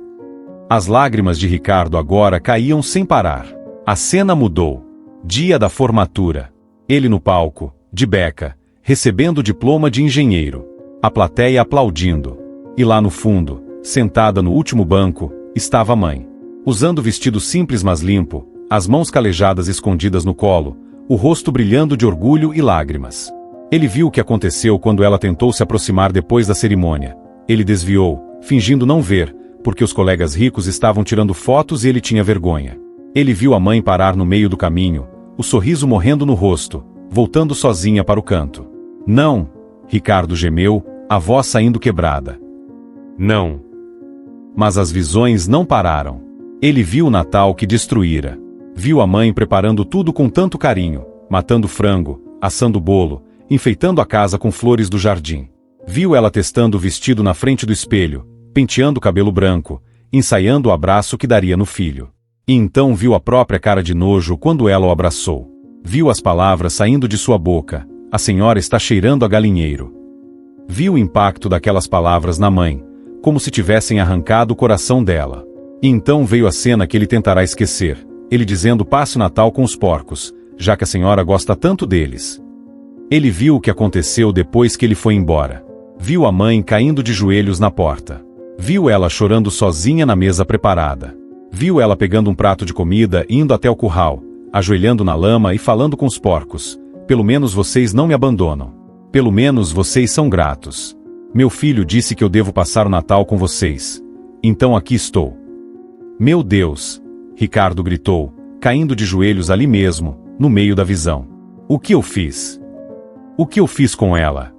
As lágrimas de Ricardo agora caíam sem parar. A cena mudou. Dia da formatura. Ele no palco, de beca, recebendo o diploma de engenheiro. A plateia aplaudindo. E lá no fundo, sentada no último banco, estava a mãe. Usando vestido simples mas limpo, as mãos calejadas escondidas no colo, o rosto brilhando de orgulho e lágrimas. Ele viu o que aconteceu quando ela tentou se aproximar depois da cerimônia. Ele desviou, fingindo não ver, porque os colegas ricos estavam tirando fotos e ele tinha vergonha. Ele viu a mãe parar no meio do caminho, o sorriso morrendo no rosto, voltando sozinha para o canto. Não! Ricardo gemeu, a voz saindo quebrada. Não! Mas as visões não pararam. Ele viu o Natal que destruíra. Viu a mãe preparando tudo com tanto carinho, matando frango, assando bolo, enfeitando a casa com flores do jardim. Viu ela testando o vestido na frente do espelho, penteando o cabelo branco, ensaiando o abraço que daria no filho. E então viu a própria cara de nojo quando ela o abraçou. Viu as palavras saindo de sua boca, a senhora está cheirando a galinheiro. Viu o impacto daquelas palavras na mãe, como se tivessem arrancado o coração dela. E então veio a cena que ele tentará esquecer, ele dizendo passe o Natal com os porcos, já que a senhora gosta tanto deles. Ele viu o que aconteceu depois que ele foi embora. Viu a mãe caindo de joelhos na porta. Viu ela chorando sozinha na mesa preparada. Viu ela pegando um prato de comida e indo até o curral, ajoelhando na lama e falando com os porcos. Pelo menos vocês não me abandonam. Pelo menos vocês são gratos. Meu filho disse que eu devo passar o Natal com vocês. Então aqui estou. Meu Deus! Ricardo gritou, caindo de joelhos ali mesmo, no meio da visão. O que eu fiz? O que eu fiz com ela?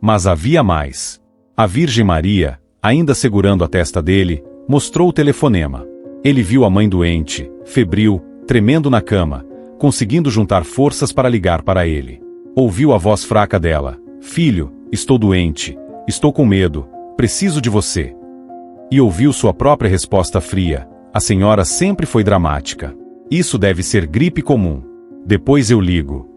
Mas havia mais. A Virgem Maria, ainda segurando a testa dele, mostrou o telefonema. Ele viu a mãe doente, febril, tremendo na cama, conseguindo juntar forças para ligar para ele. Ouviu a voz fraca dela. Filho, estou doente, estou com medo, preciso de você. E ouviu sua própria resposta fria. A senhora sempre foi dramática. Isso deve ser gripe comum. Depois eu ligo.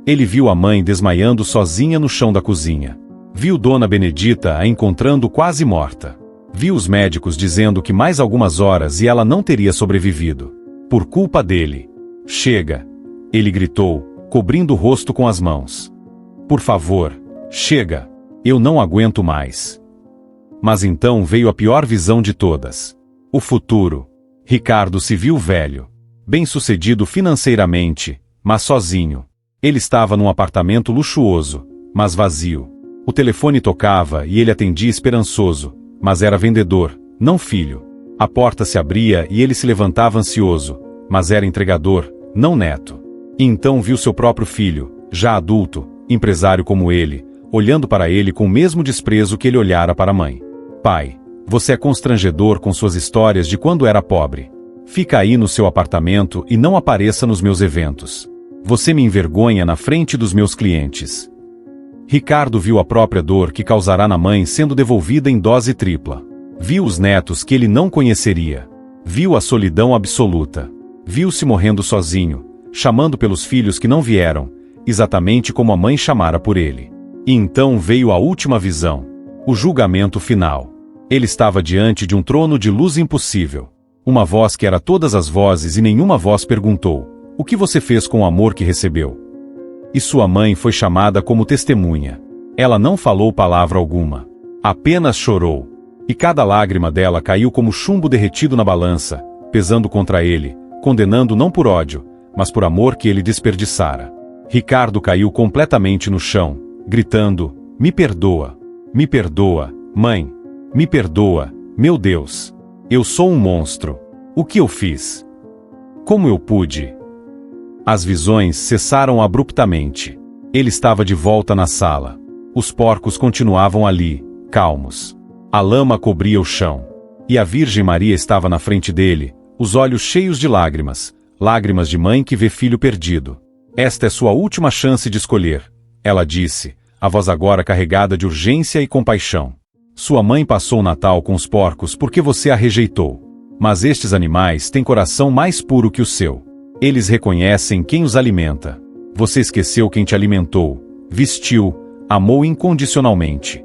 Ele viu a mãe desmaiando sozinha no chão da cozinha. Viu Dona Benedita a encontrando quase morta. Viu os médicos dizendo que mais algumas horas e ela não teria sobrevivido. Por culpa dele. Chega! Ele gritou, cobrindo o rosto com as mãos. Por favor, chega! Eu não aguento mais. Mas então veio a pior visão de todas. O futuro. Ricardo se viu velho. Bem-sucedido financeiramente, mas sozinho. Ele estava num apartamento luxuoso, mas vazio. O telefone tocava e ele atendia esperançoso, mas era vendedor, não filho. A porta se abria e ele se levantava ansioso, mas era entregador, não neto. E então viu seu próprio filho, já adulto, empresário como ele, olhando para ele com o mesmo desprezo que ele olhara para a mãe. Pai, você é constrangedor com suas histórias de quando era pobre. Fica aí no seu apartamento e não apareça nos meus eventos. Você me envergonha na frente dos meus clientes. Ricardo viu a própria dor que causará na mãe sendo devolvida em dose tripla. Viu os netos que ele não conheceria. Viu a solidão absoluta. Viu-se morrendo sozinho, chamando pelos filhos que não vieram, exatamente como a mãe chamara por ele. E então veio a última visão. O julgamento final. Ele estava diante de um trono de luz impossível. Uma voz que era todas as vozes e nenhuma voz perguntou: o que você fez com o amor que recebeu? E sua mãe foi chamada como testemunha. Ela não falou palavra alguma. Apenas chorou. E cada lágrima dela caiu como chumbo derretido na balança, pesando contra ele, condenando não por ódio, mas por amor que ele desperdiçara. Ricardo caiu completamente no chão, gritando: me perdoa, mãe, me perdoa, meu Deus. Eu sou um monstro. O que eu fiz? Como eu pude? As visões cessaram abruptamente. Ele estava de volta na sala. Os porcos continuavam ali, calmos. A lama cobria o chão. E a Virgem Maria estava na frente dele, os olhos cheios de lágrimas, lágrimas de mãe que vê filho perdido. Esta é sua última chance de escolher, ela disse, a voz agora carregada de urgência e compaixão. Sua mãe passou o Natal com os porcos porque você a rejeitou. Mas estes animais têm coração mais puro que o seu. Eles reconhecem quem os alimenta. Você esqueceu quem te alimentou, vestiu, amou incondicionalmente.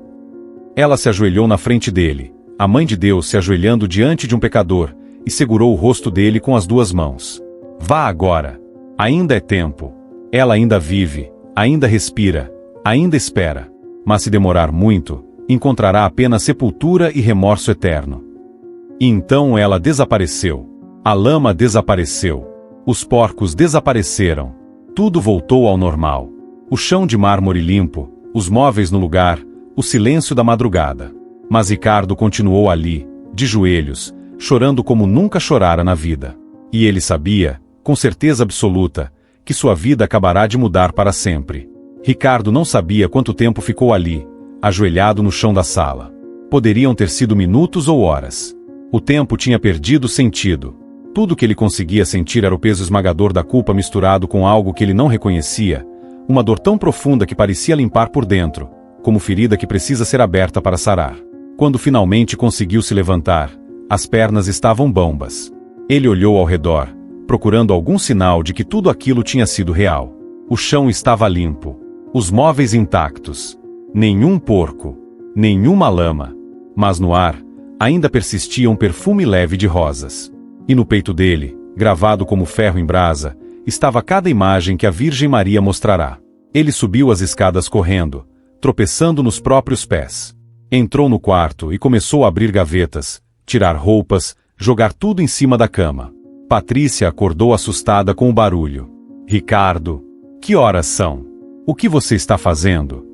Ela se ajoelhou na frente dele, a Mãe de Deus se ajoelhando diante de um pecador, e segurou o rosto dele com as duas mãos. Vá agora. Ainda é tempo. Ela ainda vive, ainda respira, ainda espera. Mas se demorar muito, encontrará apenas sepultura e remorso eterno. E então ela desapareceu. A lama desapareceu. Os porcos desapareceram. Tudo voltou ao normal. O chão de mármore limpo, os móveis no lugar, o silêncio da madrugada. Mas Ricardo continuou ali, de joelhos, chorando como nunca chorara na vida. E ele sabia, com certeza absoluta, que sua vida acabará de mudar para sempre. Ricardo não sabia quanto tempo ficou ali, ajoelhado no chão da sala. Poderiam ter sido minutos ou horas. O tempo tinha perdido sentido. Tudo que ele conseguia sentir era o peso esmagador da culpa misturado com algo que ele não reconhecia, uma dor tão profunda que parecia limpar por dentro, como ferida que precisa ser aberta para sarar. Quando finalmente conseguiu se levantar, as pernas estavam bambas. Ele olhou ao redor, procurando algum sinal de que tudo aquilo tinha sido real. O chão estava limpo, os móveis intactos. Nenhum porco, nenhuma lama, mas no ar, ainda persistia um perfume leve de rosas. E no peito dele, gravado como ferro em brasa, estava cada imagem que a Virgem Maria mostrará. Ele subiu as escadas correndo, tropeçando nos próprios pés. Entrou no quarto e começou a abrir gavetas, tirar roupas, jogar tudo em cima da cama. Patrícia acordou assustada com o barulho. Ricardo, que horas são? O que você está fazendo?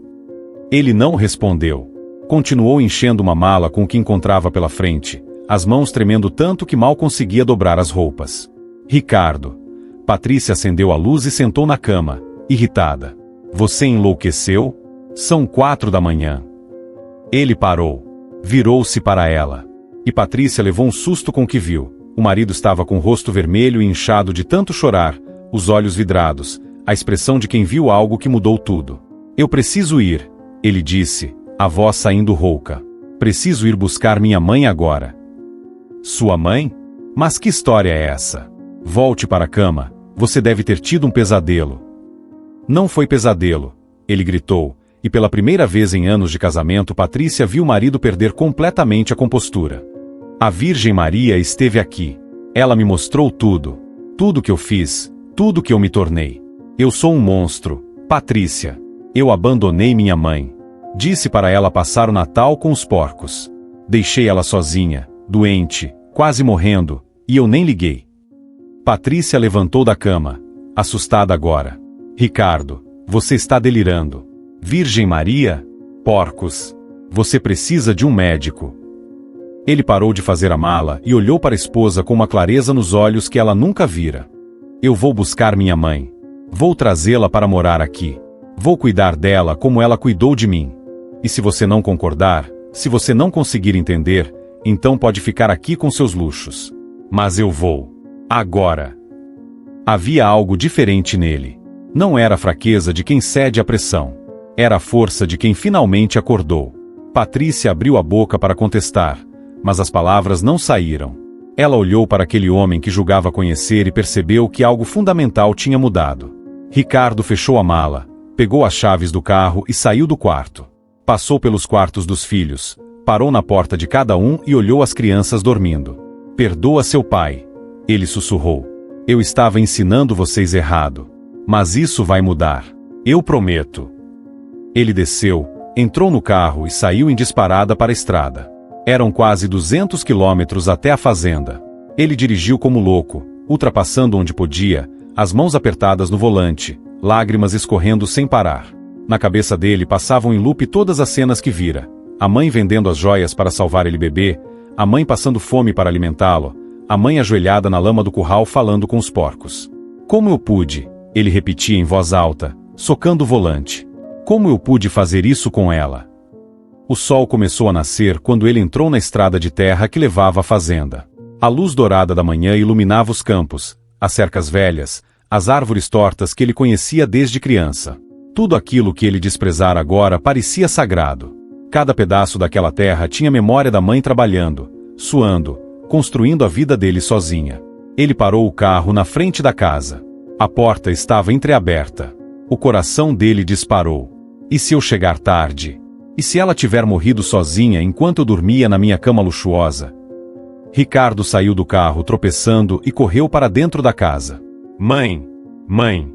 Ele não respondeu. Continuou enchendo uma mala com o que encontrava pela frente, as mãos tremendo tanto que mal conseguia dobrar as roupas. Ricardo. Patrícia acendeu a luz e sentou na cama, irritada. Você enlouqueceu? São 4 da manhã. Ele parou. Virou-se para ela. E Patrícia levou um susto com o que viu. O marido estava com o rosto vermelho e inchado de tanto chorar, os olhos vidrados, a expressão de quem viu algo que mudou tudo. Eu preciso ir, ele disse, a voz saindo rouca. Preciso ir buscar minha mãe agora. Sua mãe? Mas que história é essa? Volte para a cama, você deve ter tido um pesadelo. Não foi pesadelo, ele gritou, e pela primeira vez em anos de casamento Patrícia viu o marido perder completamente a compostura. A Virgem Maria esteve aqui. Ela me mostrou tudo. Tudo que eu fiz, tudo que eu me tornei. Eu sou um monstro, Patrícia. Eu abandonei minha mãe. Disse para ela passar o Natal com os porcos. Deixei ela sozinha, doente, quase morrendo, e eu nem liguei. Patrícia levantou da cama, assustada agora. Ricardo, você está delirando. Virgem Maria? Porcos. Você precisa de um médico. Ele parou de fazer a mala e olhou para a esposa com uma clareza nos olhos que ela nunca vira. Eu vou buscar minha mãe. Vou trazê-la para morar aqui. Vou cuidar dela como ela cuidou de mim. E se você não concordar, se você não conseguir entender, então pode ficar aqui com seus luxos. Mas eu vou. Agora. Havia algo diferente nele. Não era a fraqueza de quem cede à pressão. Era a força de quem finalmente acordou. Patrícia abriu a boca para contestar, mas as palavras não saíram. Ela olhou para aquele homem que julgava conhecer e percebeu que algo fundamental tinha mudado. Ricardo fechou a mala, pegou as chaves do carro e saiu do quarto. Passou pelos quartos dos filhos, parou na porta de cada um e olhou as crianças dormindo. Perdoa seu pai. Ele sussurrou. Eu estava ensinando vocês errado. Mas isso vai mudar. Eu prometo. Ele desceu, entrou no carro e saiu em disparada para a estrada. Eram quase 200 quilômetros até a fazenda. Ele dirigiu como louco, ultrapassando onde podia, as mãos apertadas no volante, lágrimas escorrendo sem parar. Na cabeça dele passavam em loop todas as cenas que vira. A mãe vendendo as joias para salvar ele bebê, a mãe passando fome para alimentá-lo, a mãe ajoelhada na lama do curral falando com os porcos. Como eu pude? Ele repetia em voz alta, socando o volante. Como eu pude fazer isso com ela? O sol começou a nascer quando ele entrou na estrada de terra que levava à fazenda. A luz dourada da manhã iluminava os campos, as cercas velhas, as árvores tortas que ele conhecia desde criança. Tudo aquilo que ele desprezara agora parecia sagrado. Cada pedaço daquela terra tinha memória da mãe trabalhando, suando, construindo a vida dele sozinha. Ele parou o carro na frente da casa. A porta estava entreaberta. O coração dele disparou. E se eu chegar tarde? E se ela tiver morrido sozinha enquanto eu dormia na minha cama luxuosa? Ricardo saiu do carro tropeçando e correu para dentro da casa. Mãe! Mãe!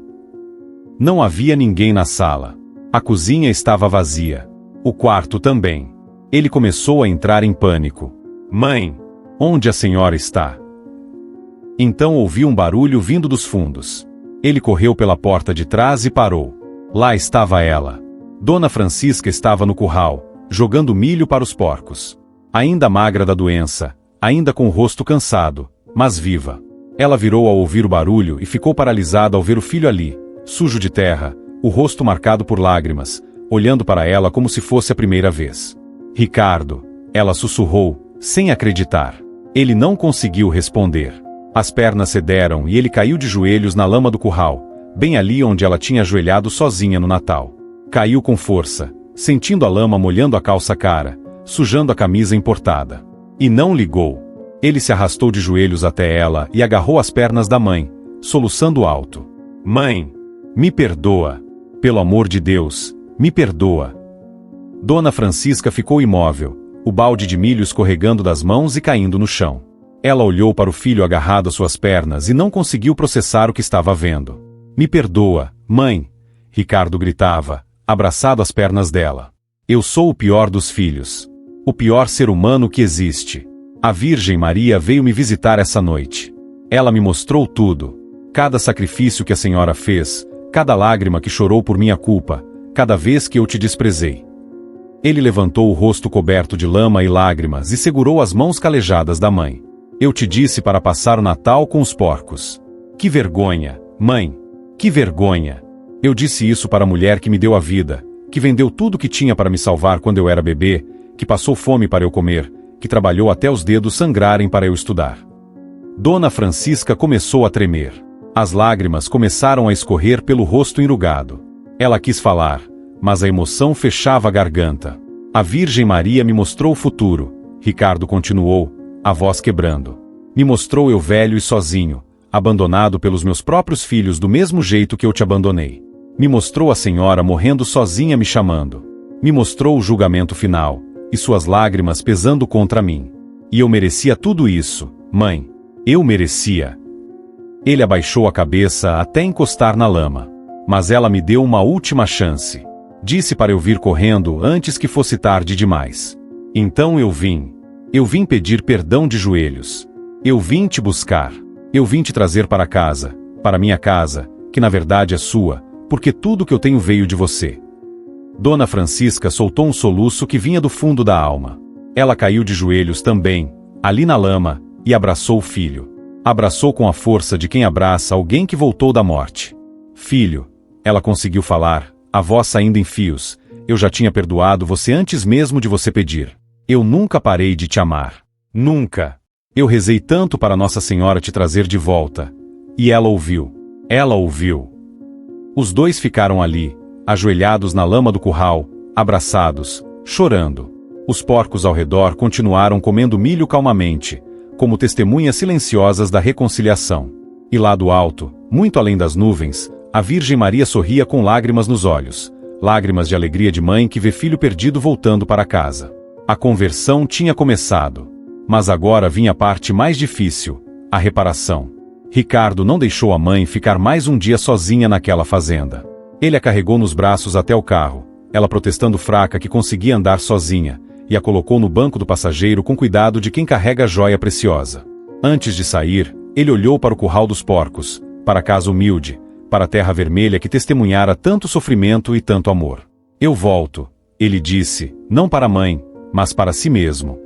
Não havia ninguém na sala. A cozinha estava vazia. O quarto também. Ele começou a entrar em pânico. Mãe! Onde a senhora está? Então ouviu um barulho vindo dos fundos. Ele correu pela porta de trás e parou. Lá estava ela. Dona Francisca estava no curral, jogando milho para os porcos. Ainda magra da doença, ainda com o rosto cansado, mas viva. Ela virou ao ouvir o barulho e ficou paralisada ao ver o filho ali, sujo de terra, o rosto marcado por lágrimas, olhando para ela como se fosse a primeira vez. Ricardo, ela sussurrou, sem acreditar. Ele não conseguiu responder. As pernas cederam e ele caiu de joelhos na lama do curral, bem ali onde ela tinha ajoelhado sozinha no Natal. Caiu com força, sentindo a lama molhando a calça cara, sujando a camisa importada. E não ligou. Ele se arrastou de joelhos até ela e agarrou as pernas da mãe, soluçando alto. Mãe! Me perdoa! Pelo amor de Deus, me perdoa! Dona Francisca ficou imóvel, o balde de milho escorregando das mãos e caindo no chão. Ela olhou para o filho agarrado às suas pernas e não conseguiu processar o que estava vendo. Me perdoa, mãe! Ricardo gritava, abraçado às pernas dela. Eu sou o pior dos filhos. O pior ser humano que existe. A Virgem Maria veio me visitar essa noite. Ela me mostrou tudo. Cada sacrifício que a senhora fez, cada lágrima que chorou por minha culpa, cada vez que eu te desprezei. Ele levantou o rosto coberto de lama e lágrimas e segurou as mãos calejadas da mãe. Eu te disse para passar o Natal com os porcos. Que vergonha, mãe! Que vergonha! Eu disse isso para a mulher que me deu a vida, que vendeu tudo que tinha para me salvar quando eu era bebê, que passou fome para eu comer, que trabalhou até os dedos sangrarem para eu estudar. Dona Francisca começou a tremer. As lágrimas começaram a escorrer pelo rosto enrugado. Ela quis falar, mas a emoção fechava a garganta. A Virgem Maria me mostrou o futuro, Ricardo continuou, a voz quebrando. Me mostrou eu velho e sozinho, abandonado pelos meus próprios filhos do mesmo jeito que eu te abandonei. Me mostrou a senhora morrendo sozinha me chamando. Me mostrou o julgamento final, e suas lágrimas pesando contra mim. E eu merecia tudo isso, mãe. Eu merecia. Ele abaixou a cabeça até encostar na lama. Mas ela me deu uma última chance. Disse para eu vir correndo antes que fosse tarde demais. Então eu vim. Eu vim pedir perdão de joelhos. Eu vim te buscar. Eu vim te trazer para casa, para minha casa, que na verdade é sua, porque tudo que eu tenho veio de você. Dona Francisca soltou um soluço que vinha do fundo da alma. Ela caiu de joelhos também, ali na lama, e abraçou o filho. Abraçou com a força de quem abraça alguém que voltou da morte. Filho, ela conseguiu falar, a voz saindo em fios, eu já tinha perdoado você antes mesmo de você pedir. Eu nunca parei de te amar. Nunca. Eu rezei tanto para Nossa Senhora te trazer de volta. E ela ouviu. Ela ouviu. Os dois ficaram ali, ajoelhados na lama do curral, abraçados, chorando. Os porcos ao redor continuaram comendo milho calmamente, como testemunhas silenciosas da reconciliação. E lá do alto, muito além das nuvens, a Virgem Maria sorria com lágrimas nos olhos, lágrimas de alegria de mãe que vê filho perdido voltando para casa. A conversão tinha começado. Mas agora vinha a parte mais difícil, a reparação. Ricardo não deixou a mãe ficar mais um dia sozinha naquela fazenda. Ele a carregou nos braços até o carro, ela protestando fraca que conseguia andar sozinha, e a colocou no banco do passageiro com cuidado de quem carrega joia preciosa. Antes de sair, ele olhou para o curral dos porcos, para a casa humilde, para a terra vermelha que testemunhara tanto sofrimento e tanto amor. Eu volto, ele disse, não para a mãe, mas para si mesmo.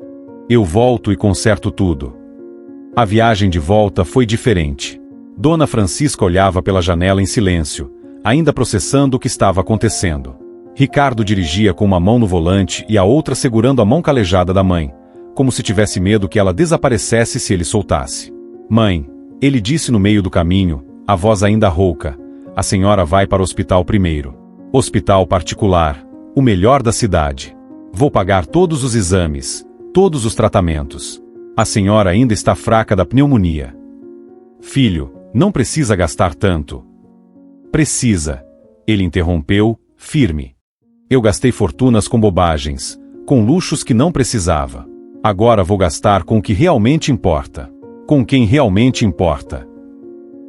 Eu volto e conserto tudo. A viagem de volta foi diferente. Dona Francisca olhava pela janela em silêncio, ainda processando o que estava acontecendo. Ricardo dirigia com uma mão no volante e a outra segurando a mão calejada da mãe, como se tivesse medo que ela desaparecesse se ele soltasse. Mãe, ele disse no meio do caminho, a voz ainda rouca, a senhora vai para o hospital primeiro. Hospital particular, o melhor da cidade. Vou pagar todos os exames, todos os tratamentos. A senhora ainda está fraca da pneumonia. Filho, não precisa gastar tanto. Precisa. Ele interrompeu, firme. Eu gastei fortunas com bobagens, com luxos que não precisava. Agora vou gastar com o que realmente importa. Com quem realmente importa.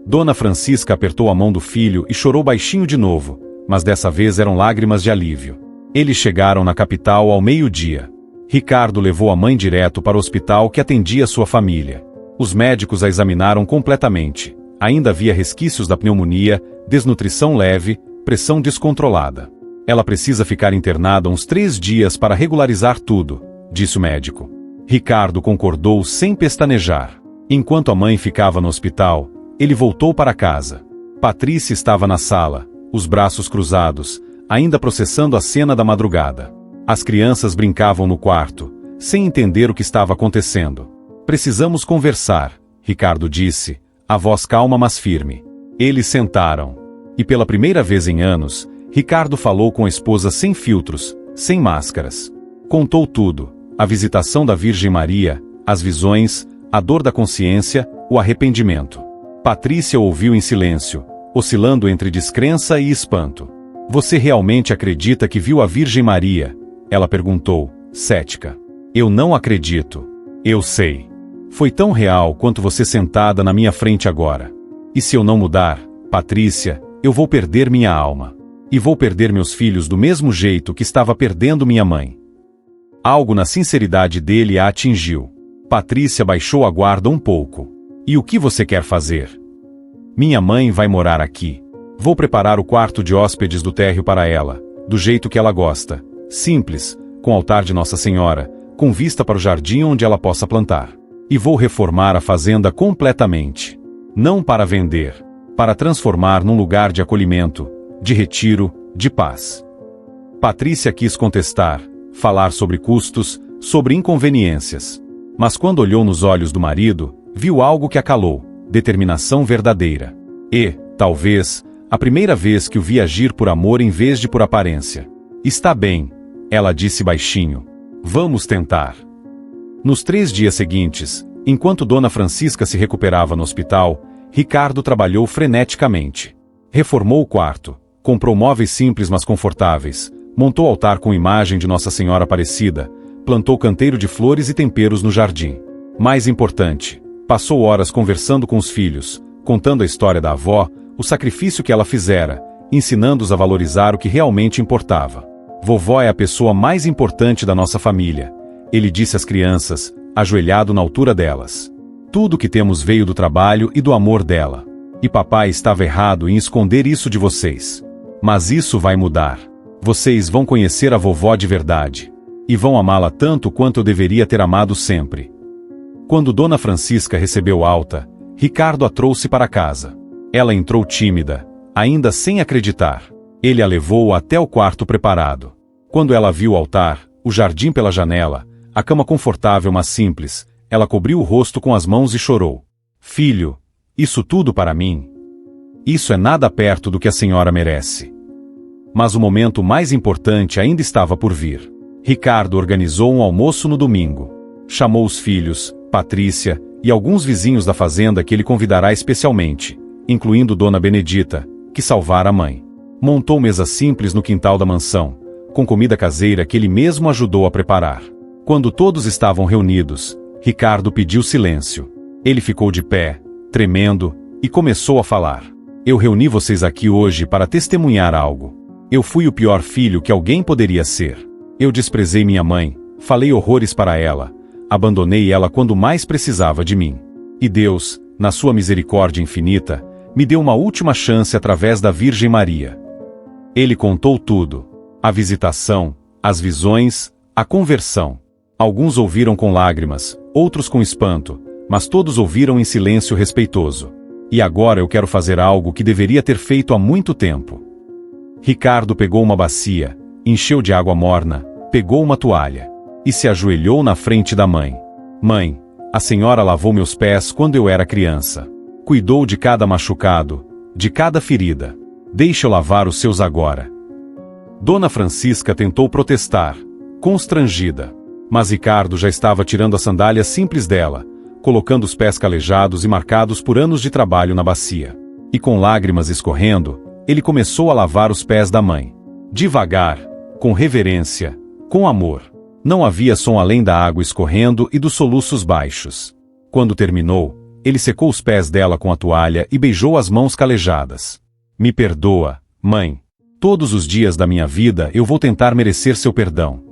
Dona Francisca apertou a mão do filho e chorou baixinho de novo, mas dessa vez eram lágrimas de alívio. Eles chegaram na capital ao meio-dia. Ricardo levou a mãe direto para o hospital que atendia sua família. Os médicos a examinaram completamente. Ainda havia resquícios da pneumonia, desnutrição leve, pressão descontrolada. Ela precisa ficar internada uns 3 dias para regularizar tudo, disse o médico. Ricardo concordou sem pestanejar. Enquanto a mãe ficava no hospital, ele voltou para casa. Patrícia estava na sala, os braços cruzados, ainda processando a cena da madrugada. As crianças brincavam no quarto, sem entender o que estava acontecendo. Precisamos conversar, Ricardo disse, a voz calma mas firme. Eles sentaram. E pela primeira vez em anos, Ricardo falou com a esposa sem filtros, sem máscaras. Contou tudo, a visitação da Virgem Maria, as visões, a dor da consciência, o arrependimento. Patrícia ouviu em silêncio, oscilando entre descrença e espanto. Você realmente acredita que viu a Virgem Maria? Ela perguntou, cética. Eu não acredito. Eu sei. Foi tão real quanto você sentada na minha frente agora. E se eu não mudar, Patrícia, eu vou perder minha alma. E vou perder meus filhos do mesmo jeito que estava perdendo minha mãe. Algo na sinceridade dele a atingiu. Patrícia baixou a guarda um pouco. E o que você quer fazer? Minha mãe vai morar aqui. Vou preparar o quarto de hóspedes do térreo para ela, do jeito que ela gosta. Simples, com altar de Nossa Senhora, com vista para o jardim onde ela possa plantar. E vou reformar a fazenda completamente. Não para vender, para transformar num lugar de acolhimento, de retiro, de paz. Patrícia quis contestar, falar sobre custos, sobre inconveniências. Mas quando olhou nos olhos do marido, viu algo que a calou, determinação verdadeira. E, talvez, a primeira vez que o vi agir por amor em vez de por aparência. Está bem, Ela disse baixinho: "Vamos tentar." Nos 3 dias seguintes, enquanto Dona Francisca se recuperava no hospital, Ricardo trabalhou freneticamente. Reformou o quarto, comprou móveis simples mas confortáveis, montou altar com imagem de Nossa Senhora Aparecida, plantou canteiro de flores e temperos no jardim. Mais importante, passou horas conversando com os filhos, contando a história da avó, o sacrifício que ela fizera, ensinando-os a valorizar o que realmente importava. "Vovó é a pessoa mais importante da nossa família", ele disse às crianças, ajoelhado na altura delas. "Tudo o que temos veio do trabalho e do amor dela. E papai estava errado em esconder isso de vocês. Mas isso vai mudar. Vocês vão conhecer a vovó de verdade. E vão amá-la tanto quanto eu deveria ter amado sempre." Quando Dona Francisca recebeu alta, Ricardo a trouxe para casa. Ela entrou tímida, ainda sem acreditar. Ele a levou até o quarto preparado. Quando ela viu o altar, o jardim pela janela, a cama confortável mas simples, ela cobriu o rosto com as mãos e chorou. "Filho, isso tudo para mim? Isso é nada perto do que a senhora merece." Mas o momento mais importante ainda estava por vir. Ricardo organizou um almoço no domingo. Chamou os filhos, Patrícia e alguns vizinhos da fazenda que ele convidará especialmente, incluindo Dona Benedita, que salvara a mãe. Montou mesa simples no quintal da mansão, com comida caseira que ele mesmo ajudou a preparar. Quando todos estavam reunidos, Ricardo pediu silêncio. Ele ficou de pé, tremendo, e começou a falar. "Eu reuni vocês aqui hoje para testemunhar algo. Eu fui o pior filho que alguém poderia ser. Eu desprezei minha mãe, falei horrores para ela, abandonei ela quando mais precisava de mim. E Deus, na sua misericórdia infinita, me deu uma última chance através da Virgem Maria." Ele contou tudo: a visitação, as visões, a conversão. Alguns ouviram com lágrimas, outros com espanto, mas todos ouviram em silêncio respeitoso. "E agora eu quero fazer algo que deveria ter feito há muito tempo." Ricardo pegou uma bacia, encheu de água morna, pegou uma toalha e se ajoelhou na frente da mãe. "Mãe, a senhora lavou meus pés quando eu era criança. Cuidou de cada machucado, de cada ferida. Deixe eu lavar os seus agora." Dona Francisca tentou protestar, constrangida. Mas Ricardo já estava tirando as sandálias simples dela, colocando os pés calejados e marcados por anos de trabalho na bacia. E com lágrimas escorrendo, ele começou a lavar os pés da mãe. Devagar, com reverência, com amor. Não havia som além da água escorrendo e dos soluços baixos. Quando terminou, ele secou os pés dela com a toalha e beijou as mãos calejadas. "Me perdoa, mãe. Todos os dias da minha vida eu vou tentar merecer seu perdão."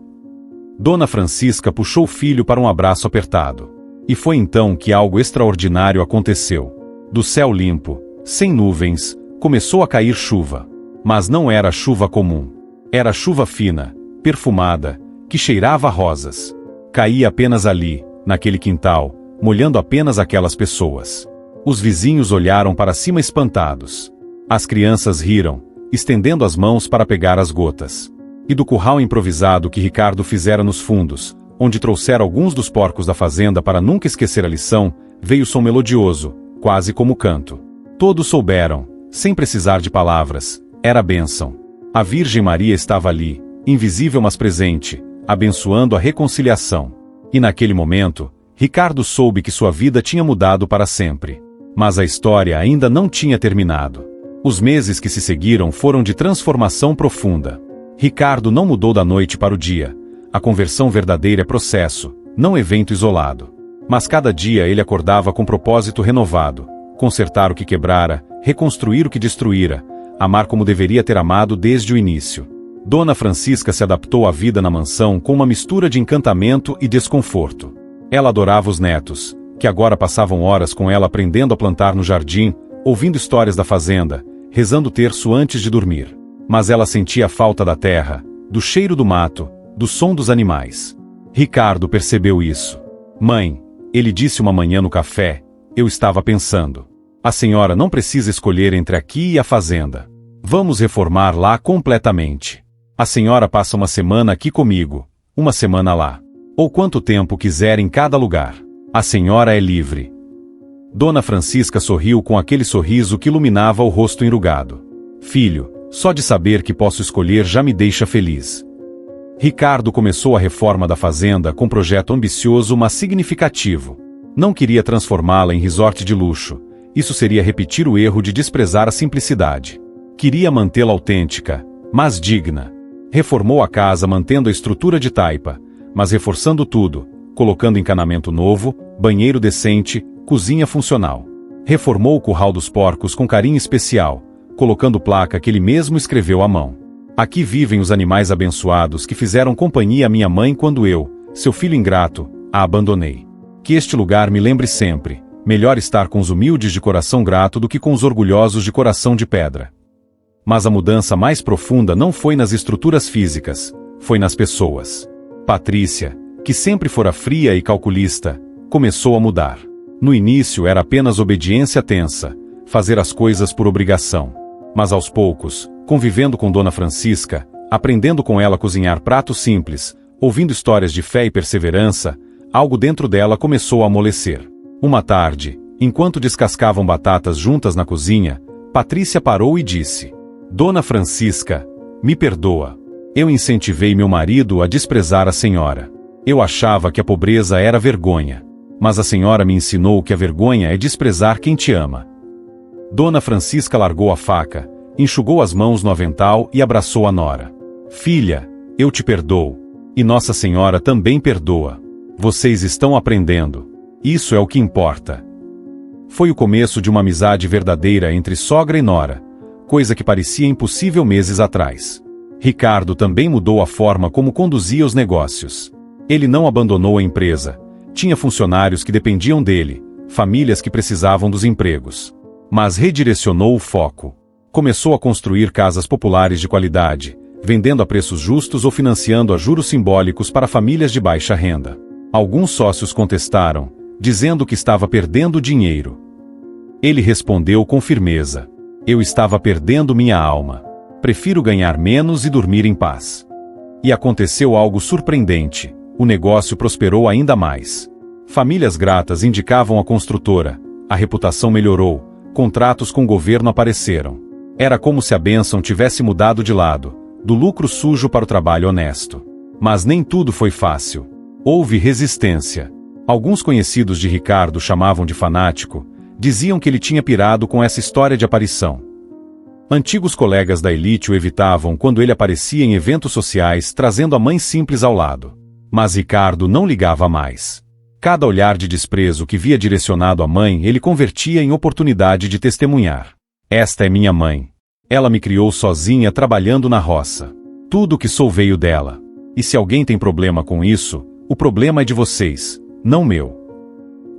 Dona Francisca puxou o filho para um abraço apertado. E foi então que algo extraordinário aconteceu. Do céu limpo, sem nuvens, começou a cair chuva. Mas não era chuva comum. Era chuva fina, perfumada, que cheirava a rosas. Caía apenas ali, naquele quintal, molhando apenas aquelas pessoas. Os vizinhos olharam para cima espantados. As crianças riram, estendendo as mãos para pegar as gotas. E do curral improvisado que Ricardo fizera nos fundos, onde trouxera alguns dos porcos da fazenda para nunca esquecer a lição, veio som melodioso, quase como canto. Todos souberam, sem precisar de palavras, era a bênção. A Virgem Maria estava ali, invisível mas presente, abençoando a reconciliação. E naquele momento, Ricardo soube que sua vida tinha mudado para sempre. Mas a história ainda não tinha terminado. Os meses que se seguiram foram de transformação profunda. Ricardo não mudou da noite para o dia. A conversão verdadeira é processo, não evento isolado. Mas cada dia ele acordava com propósito renovado: consertar o que quebrara, reconstruir o que destruíra, amar como deveria ter amado desde o início. Dona Francisca se adaptou à vida na mansão com uma mistura de encantamento e desconforto. Ela adorava os netos, que agora passavam horas com ela aprendendo a plantar no jardim, ouvindo histórias da fazenda, rezando o terço antes de dormir. Mas ela sentia a falta da terra, do cheiro do mato, do som dos animais. Ricardo percebeu isso. "Mãe", ele disse uma manhã no café, "eu estava pensando. A senhora não precisa escolher entre aqui e a fazenda. Vamos reformar lá completamente. A senhora passa uma semana aqui comigo, uma semana lá. Ou quanto tempo quiser em cada lugar. A senhora é livre." Dona Francisca sorriu com aquele sorriso que iluminava o rosto enrugado. "Filho, só de saber que posso escolher já me deixa feliz." Ricardo começou a reforma da fazenda com um projeto ambicioso, mas significativo. Não queria transformá-la em resort de luxo. Isso seria repetir o erro de desprezar a simplicidade. Queria mantê-la autêntica, mas digna. Reformou a casa mantendo a estrutura de taipa, mas reforçando tudo, colocando encanamento novo, banheiro decente, cozinha funcional. Reformou o curral dos porcos com carinho especial, colocando placa que ele mesmo escreveu à mão. Aqui vivem os animais abençoados que fizeram companhia à minha mãe quando eu, seu filho ingrato, a abandonei. Que este lugar me lembre sempre, melhor estar com os humildes de coração grato do que com os orgulhosos de coração de pedra. Mas a mudança mais profunda não foi nas estruturas físicas, foi nas pessoas. Patrícia, que sempre fora fria e calculista, começou a mudar. No início era apenas obediência tensa, fazer as coisas por obrigação. Mas aos poucos, convivendo com Dona Francisca, aprendendo com ela a cozinhar pratos simples, ouvindo histórias de fé e perseverança, algo dentro dela começou a amolecer. Uma tarde, enquanto descascavam batatas juntas na cozinha, Patrícia parou e disse: Dona Francisca, me perdoa. Eu incentivei meu marido a desprezar a senhora. Eu achava que a pobreza era vergonha. Mas a senhora me ensinou que a vergonha é desprezar quem te ama. Dona Francisca largou a faca, enxugou as mãos no avental e abraçou a nora. Filha, eu te perdoo. E Nossa Senhora também perdoa. Vocês estão aprendendo. Isso é o que importa. Foi o começo de uma amizade verdadeira entre sogra e nora, coisa que parecia impossível meses atrás. Ricardo também mudou a forma como conduzia os negócios. Ele não abandonou a empresa. Tinha funcionários que dependiam dele, famílias que precisavam dos empregos. Mas redirecionou o foco. Começou a construir casas populares de qualidade, vendendo a preços justos ou financiando a juros simbólicos para famílias de baixa renda. Alguns sócios contestaram, dizendo que estava perdendo dinheiro. Ele respondeu com firmeza: eu estava perdendo minha alma. Prefiro ganhar menos e dormir em paz. E aconteceu algo surpreendente. O negócio prosperou ainda mais. Famílias gratas indicavam a construtora, a reputação melhorou, contratos com o governo apareceram. Era como se a bênção tivesse mudado de lado, do lucro sujo para o trabalho honesto. Mas nem tudo foi fácil. Houve resistência. Alguns conhecidos de Ricardo chamavam de fanático, diziam que ele tinha pirado com essa história de aparição. Antigos colegas da elite o evitavam quando ele aparecia em eventos sociais trazendo a mãe simples ao lado. Mas Ricardo não ligava mais. Cada olhar de desprezo que via direcionado à mãe ele convertia em oportunidade de testemunhar. Esta é minha mãe. Ela me criou sozinha trabalhando na roça. Tudo o que sou veio dela. E se alguém tem problema com isso, o problema é de vocês, não meu.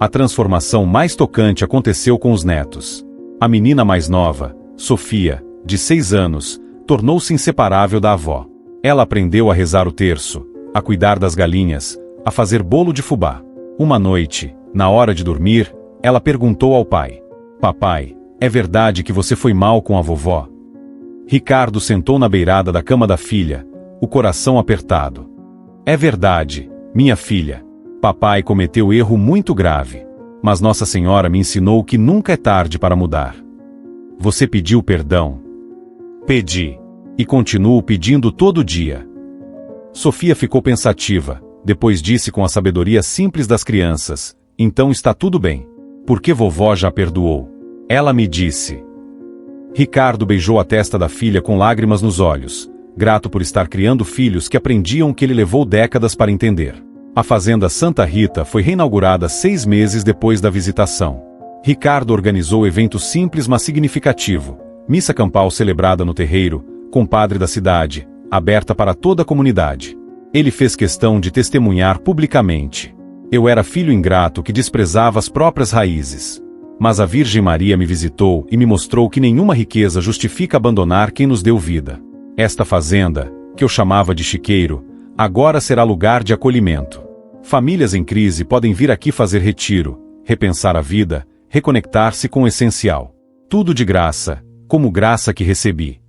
A transformação mais tocante aconteceu com os netos. A menina mais nova, Sofia, de 6 anos, tornou-se inseparável da avó. Ela aprendeu a rezar o terço, a cuidar das galinhas, a fazer bolo de fubá. Uma noite, na hora de dormir, ela perguntou ao pai: Papai, é verdade que você foi mal com a vovó? Ricardo sentou na beirada da cama da filha, o coração apertado. É verdade, minha filha. Papai cometeu erro muito grave. Mas Nossa Senhora me ensinou que nunca é tarde para mudar. Você pediu perdão? Pedi. E continuo pedindo todo dia. Sofia ficou pensativa, depois disse com a sabedoria simples das crianças: então está tudo bem. Porque vovó já perdoou. Ela me disse. Ricardo beijou a testa da filha com lágrimas nos olhos, grato por estar criando filhos que aprendiam o que ele levou décadas para entender. A fazenda Santa Rita foi reinaugurada 6 meses depois da visitação. Ricardo organizou evento simples mas significativo, missa campal celebrada no terreiro, com o padre da cidade, aberta para toda a comunidade. Ele fez questão de testemunhar publicamente. Eu era filho ingrato que desprezava as próprias raízes. Mas a Virgem Maria me visitou e me mostrou que nenhuma riqueza justifica abandonar quem nos deu vida. Esta fazenda, que eu chamava de chiqueiro, agora será lugar de acolhimento. Famílias em crise podem vir aqui fazer retiro, repensar a vida, reconectar-se com o essencial. Tudo de graça, como graça que recebi.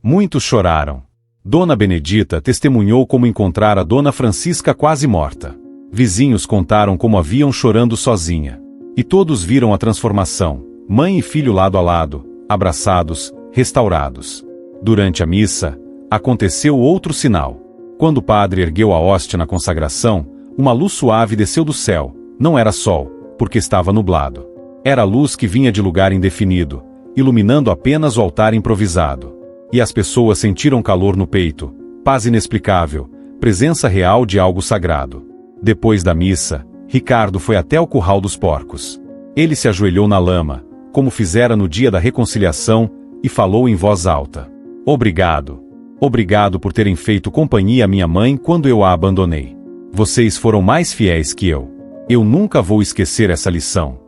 Muitos choraram. Dona Benedita testemunhou como encontrara Dona Francisca quase morta. Vizinhos contaram como a viam chorando sozinha. E todos viram a transformação, mãe e filho lado a lado, abraçados, restaurados. Durante a missa, aconteceu outro sinal. Quando o padre ergueu a hóstia na consagração, uma luz suave desceu do céu. Não era sol, porque estava nublado. Era luz que vinha de lugar indefinido, iluminando apenas o altar improvisado. E as pessoas sentiram calor no peito, paz inexplicável, presença real de algo sagrado. Depois da missa, Ricardo foi até o curral dos porcos. Ele se ajoelhou na lama, como fizera no dia da reconciliação, e falou em voz alta: Obrigado. Obrigado por terem feito companhia à minha mãe quando eu a abandonei. Vocês foram mais fiéis que eu. Eu nunca vou esquecer essa lição.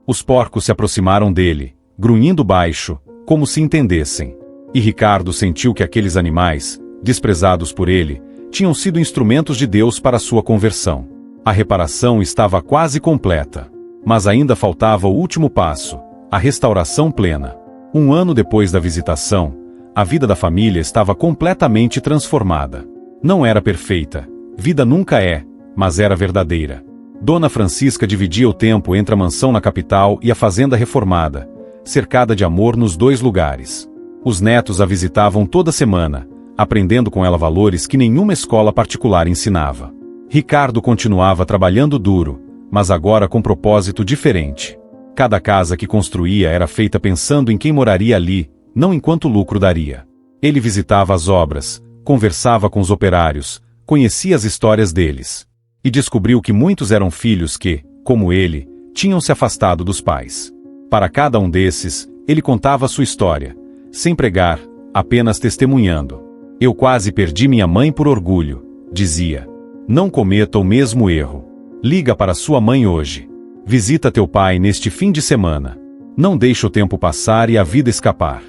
Os porcos se aproximaram dele, grunhindo baixo, como se entendessem. E Ricardo sentiu que aqueles animais, desprezados por ele, tinham sido instrumentos de Deus para sua conversão. A reparação estava quase completa. Mas ainda faltava o último passo, a restauração plena. 1 ano depois da visitação, a vida da família estava completamente transformada. Não era perfeita, vida nunca é, mas era verdadeira. Dona Francisca dividia o tempo entre a mansão na capital e a fazenda reformada, cercada de amor nos 2 lugares. Os netos a visitavam toda semana, aprendendo com ela valores que nenhuma escola particular ensinava. Ricardo continuava trabalhando duro, mas agora com propósito diferente. Cada casa que construía era feita pensando em quem moraria ali, não em quanto lucro daria. Ele visitava as obras, conversava com os operários, conhecia as histórias deles. E descobriu que muitos eram filhos que, como ele, tinham se afastado dos pais. Para cada um desses, ele contava sua história, sem pregar, apenas testemunhando. Eu quase perdi minha mãe por orgulho, dizia. Não cometa o mesmo erro. Liga para sua mãe hoje. Visita teu pai neste fim de semana. Não deixe o tempo passar e a vida escapar.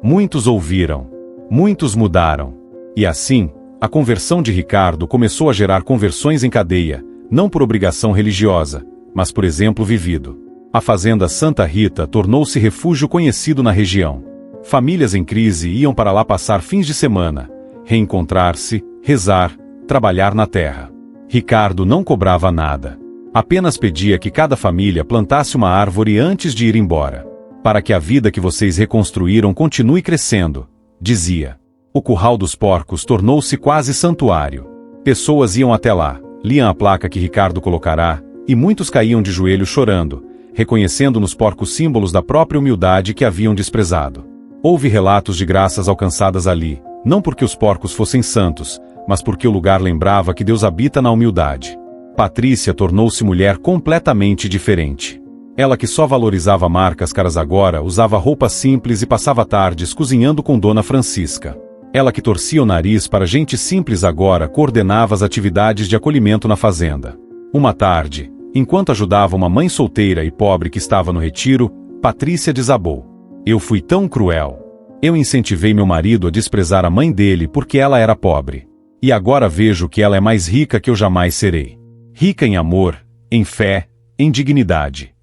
Muitos ouviram. Muitos mudaram. E assim, a conversão de Ricardo começou a gerar conversões em cadeia, não por obrigação religiosa, mas por exemplo vivido. A fazenda Santa Rita tornou-se refúgio conhecido na região. Famílias em crise iam para lá passar fins de semana, reencontrar-se, rezar, trabalhar na terra. Ricardo não cobrava nada. Apenas pedia que cada família plantasse uma árvore antes de ir embora. Para que a vida que vocês reconstruíram continue crescendo, dizia. O curral dos porcos tornou-se quase santuário. Pessoas iam até lá, liam a placa que Ricardo colocará, e muitos caíam de joelhos chorando, reconhecendo nos porcos símbolos da própria humildade que haviam desprezado. Houve relatos de graças alcançadas ali, não porque os porcos fossem santos, mas porque o lugar lembrava que Deus habita na humildade. Patrícia tornou-se mulher completamente diferente. Ela que só valorizava marcas caras agora usava roupas simples e passava tardes cozinhando com Dona Francisca. Ela que torcia o nariz para gente simples agora coordenava as atividades de acolhimento na fazenda. Uma tarde, enquanto ajudava uma mãe solteira e pobre que estava no retiro, Patrícia desabou. Eu fui tão cruel. Eu incentivei meu marido a desprezar a mãe dele porque ela era pobre. E agora vejo que ela é mais rica que eu jamais serei. Rica em amor, em fé, em dignidade.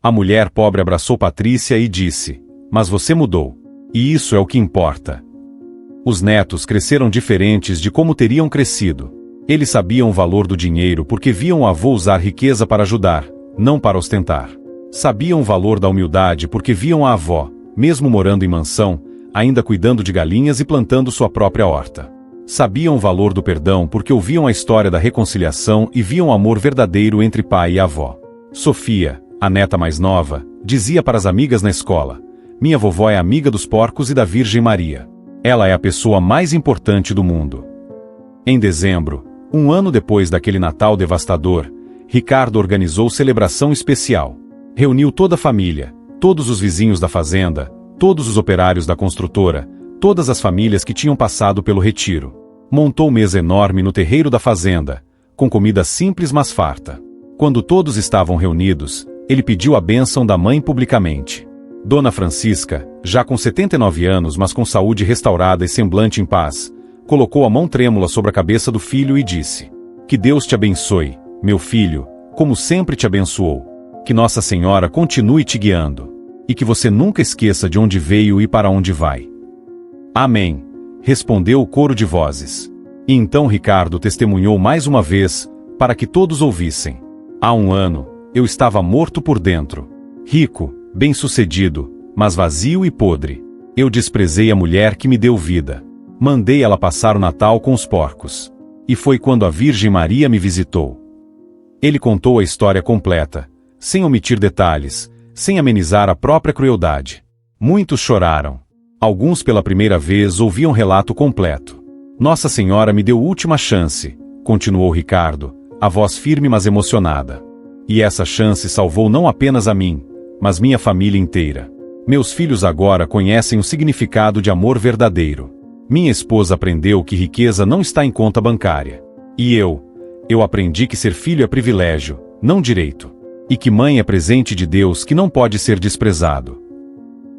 A mulher pobre abraçou Patrícia e disse: Mas você mudou. E isso é o que importa. Os netos cresceram diferentes de como teriam crescido. Eles sabiam o valor do dinheiro porque viam o avô usar riqueza para ajudar, não para ostentar. Sabiam o valor da humildade porque viam a avó, mesmo morando em mansão, ainda cuidando de galinhas e plantando sua própria horta. Sabiam o valor do perdão porque ouviam a história da reconciliação e viam o amor verdadeiro entre pai e avó. Sofia, a neta mais nova, dizia para as amigas na escola: Minha vovó é amiga dos porcos e da Virgem Maria. Ela é a pessoa mais importante do mundo. Em dezembro, 1 ano depois daquele Natal devastador, Ricardo organizou celebração especial. Reuniu toda a família, todos os vizinhos da fazenda, todos os operários da construtora, todas as famílias que tinham passado pelo retiro. Montou mesa enorme no terreiro da fazenda, com comida simples mas farta. Quando todos estavam reunidos, ele pediu a bênção da mãe publicamente. Dona Francisca, já com 79 anos mas com saúde restaurada e semblante em paz, colocou a mão trêmula sobre a cabeça do filho e disse: Que Deus te abençoe, meu filho, como sempre te abençoou. Que Nossa Senhora continue te guiando. E que você nunca esqueça de onde veio e para onde vai. Amém, respondeu o coro de vozes. E então Ricardo testemunhou mais uma vez, para que todos ouvissem. Há 1 ano, eu estava morto por dentro. Rico, bem-sucedido, mas vazio e podre. Eu desprezei a mulher que me deu vida. Mandei ela passar o Natal com os porcos. E foi quando a Virgem Maria me visitou. Ele contou a história completa, sem omitir detalhes, sem amenizar a própria crueldade. Muitos choraram. Alguns pela primeira vez ouviam o relato completo. Nossa Senhora me deu última chance, continuou Ricardo, a voz firme mas emocionada. E essa chance salvou não apenas a mim, mas minha família inteira. Meus filhos agora conhecem o significado de amor verdadeiro. Minha esposa aprendeu que riqueza não está em conta bancária. E eu aprendi que ser filho é privilégio, não direito. E que mãe é presente de Deus que não pode ser desprezado.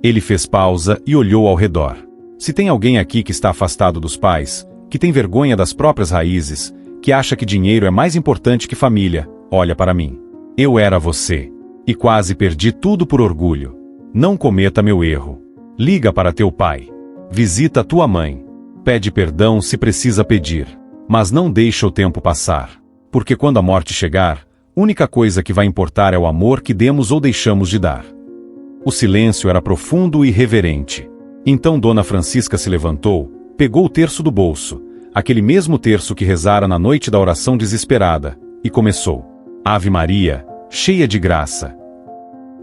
Ele fez pausa e olhou ao redor. Se tem alguém aqui que está afastado dos pais, que tem vergonha das próprias raízes, que acha que dinheiro é mais importante que família, olha para mim. Eu era você. E quase perdi tudo por orgulho. Não cometa meu erro. Liga para teu pai. Visita tua mãe. Pede perdão se precisa pedir. Mas não deixa o tempo passar. Porque quando a morte chegar, única coisa que vai importar é o amor que demos ou deixamos de dar. O silêncio era profundo e reverente. Então Dona Francisca se levantou, pegou o terço do bolso, aquele mesmo terço que rezara na noite da oração desesperada, e começou. Ave Maria, cheia de graça.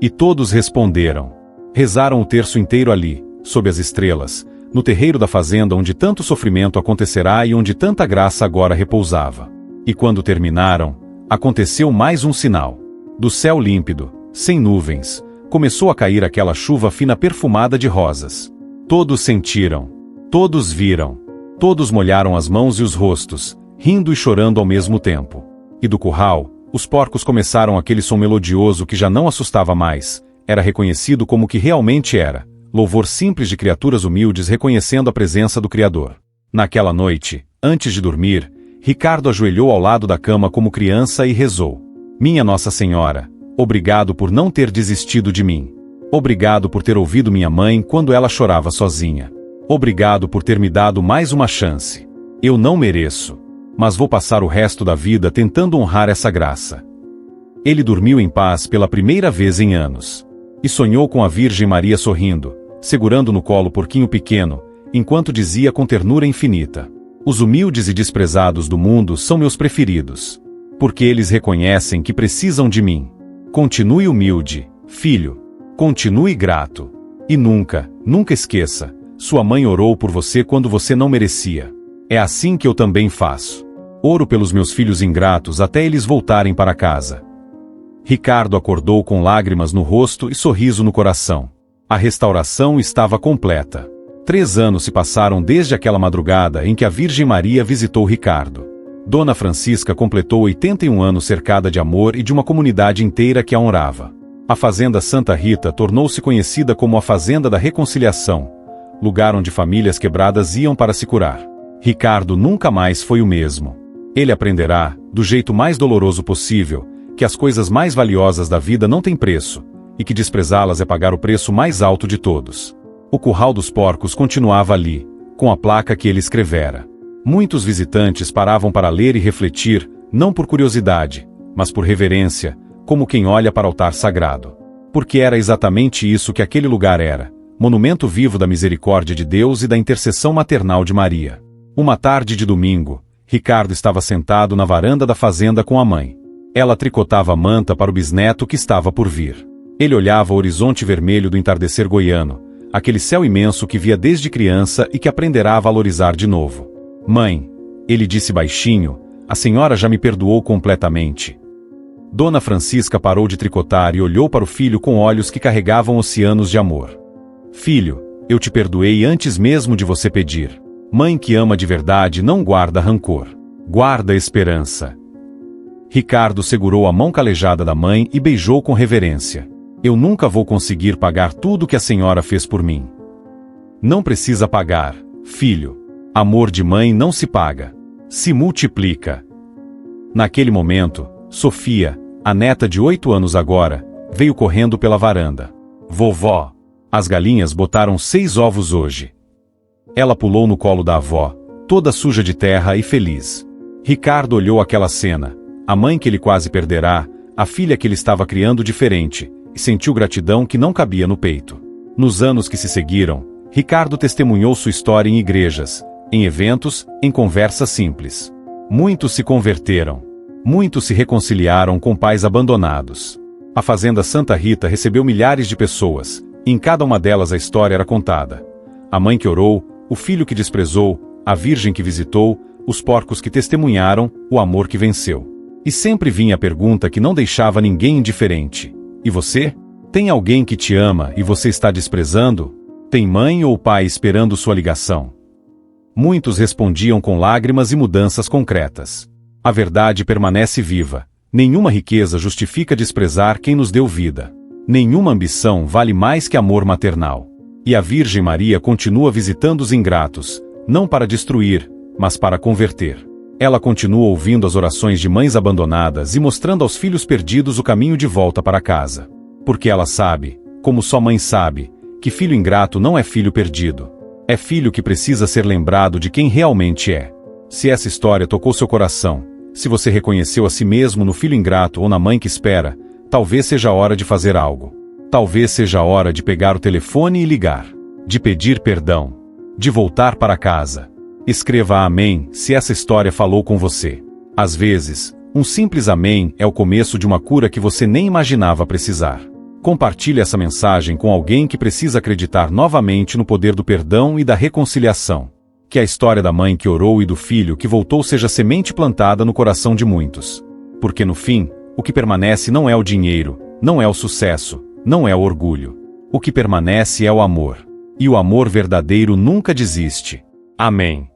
E todos responderam. Rezaram o terço inteiro ali, sob as estrelas, no terreiro da fazenda onde tanto sofrimento acontecerá e onde tanta graça agora repousava. E quando terminaram, aconteceu mais um sinal. Do céu límpido, sem nuvens, começou a cair aquela chuva fina perfumada de rosas. Todos sentiram, todos viram, todos molharam as mãos e os rostos, rindo e chorando ao mesmo tempo. E do curral, os porcos começaram aquele som melodioso que já não assustava mais, era reconhecido como o que realmente era, louvor simples de criaturas humildes reconhecendo a presença do Criador. Naquela noite, antes de dormir, Ricardo ajoelhou ao lado da cama como criança e rezou. Minha Nossa Senhora, obrigado por não ter desistido de mim. Obrigado por ter ouvido minha mãe quando ela chorava sozinha. Obrigado por ter me dado mais uma chance. Eu não mereço, mas vou passar o resto da vida tentando honrar essa graça. Ele dormiu em paz pela primeira vez em anos. E sonhou com a Virgem Maria sorrindo, segurando no colo o porquinho pequeno, enquanto dizia com ternura infinita: os humildes e desprezados do mundo são meus preferidos, porque eles reconhecem que precisam de mim. Continue humilde, filho. Continue grato. E nunca, nunca esqueça, sua mãe orou por você quando você não merecia. É assim que eu também faço. Oro pelos meus filhos ingratos até eles voltarem para casa. Ricardo acordou com lágrimas no rosto e sorriso no coração. A restauração estava completa. 3 anos se passaram desde aquela madrugada em que a Virgem Maria visitou Ricardo. Dona Francisca completou 81 anos cercada de amor e de uma comunidade inteira que a honrava. A Fazenda Santa Rita tornou-se conhecida como a Fazenda da Reconciliação, lugar onde famílias quebradas iam para se curar. Ricardo nunca mais foi o mesmo. Ele aprenderá, do jeito mais doloroso possível, que as coisas mais valiosas da vida não têm preço, e que desprezá-las é pagar o preço mais alto de todos. O curral dos porcos continuava ali, com a placa que ele escrevera. Muitos visitantes paravam para ler e refletir, não por curiosidade, mas por reverência, como quem olha para o altar sagrado. Porque era exatamente isso que aquele lugar era, monumento vivo da misericórdia de Deus e da intercessão maternal de Maria. Uma tarde de domingo, Ricardo estava sentado na varanda da fazenda com a mãe. Ela tricotava a manta para o bisneto que estava por vir. Ele olhava o horizonte vermelho do entardecer goiano, aquele céu imenso que via desde criança e que aprenderá a valorizar de novo. Mãe, ele disse baixinho, a senhora já me perdoou completamente. Dona Francisca parou de tricotar e olhou para o filho com olhos que carregavam oceanos de amor. Filho, eu te perdoei antes mesmo de você pedir. Mãe que ama de verdade não guarda rancor. Guarda esperança. Ricardo segurou a mão calejada da mãe e beijou com reverência. Eu nunca vou conseguir pagar tudo que a senhora fez por mim. Não precisa pagar, filho. Amor de mãe não se paga. Se multiplica. Naquele momento, Sofia, a neta de 8 anos agora, veio correndo pela varanda. Vovó, as galinhas botaram 6 ovos hoje. Ela pulou no colo da avó, toda suja de terra e feliz. Ricardo olhou aquela cena, a mãe que ele quase perderá, a filha que ele estava criando diferente, e sentiu gratidão que não cabia no peito. Nos anos que se seguiram, Ricardo testemunhou sua história em igrejas, em eventos, em conversas simples. Muitos se converteram. Muitos se reconciliaram com pais abandonados. A Fazenda Santa Rita recebeu milhares de pessoas, e em cada uma delas a história era contada. A mãe que orou, o filho que desprezou, a virgem que visitou, os porcos que testemunharam, o amor que venceu. E sempre vinha a pergunta que não deixava ninguém indiferente. E você? Tem alguém que te ama e você está desprezando? Tem mãe ou pai esperando sua ligação? Muitos respondiam com lágrimas e mudanças concretas. A verdade permanece viva. Nenhuma riqueza justifica desprezar quem nos deu vida. Nenhuma ambição vale mais que amor maternal. E a Virgem Maria continua visitando os ingratos, não para destruir, mas para converter. Ela continua ouvindo as orações de mães abandonadas e mostrando aos filhos perdidos o caminho de volta para casa. Porque ela sabe, como só mãe sabe, que filho ingrato não é filho perdido. É filho que precisa ser lembrado de quem realmente é. Se essa história tocou seu coração, se você reconheceu a si mesmo no filho ingrato ou na mãe que espera, talvez seja a hora de fazer algo. Talvez seja a hora de pegar o telefone e ligar. De pedir perdão. De voltar para casa. Escreva amém se essa história falou com você. Às vezes, um simples amém é o começo de uma cura que você nem imaginava precisar. Compartilhe essa mensagem com alguém que precisa acreditar novamente no poder do perdão e da reconciliação. Que a história da mãe que orou e do filho que voltou seja semente plantada no coração de muitos. Porque no fim, o que permanece não é o dinheiro, não é o sucesso, não é o orgulho. O que permanece é o amor. E o amor verdadeiro nunca desiste. Amém.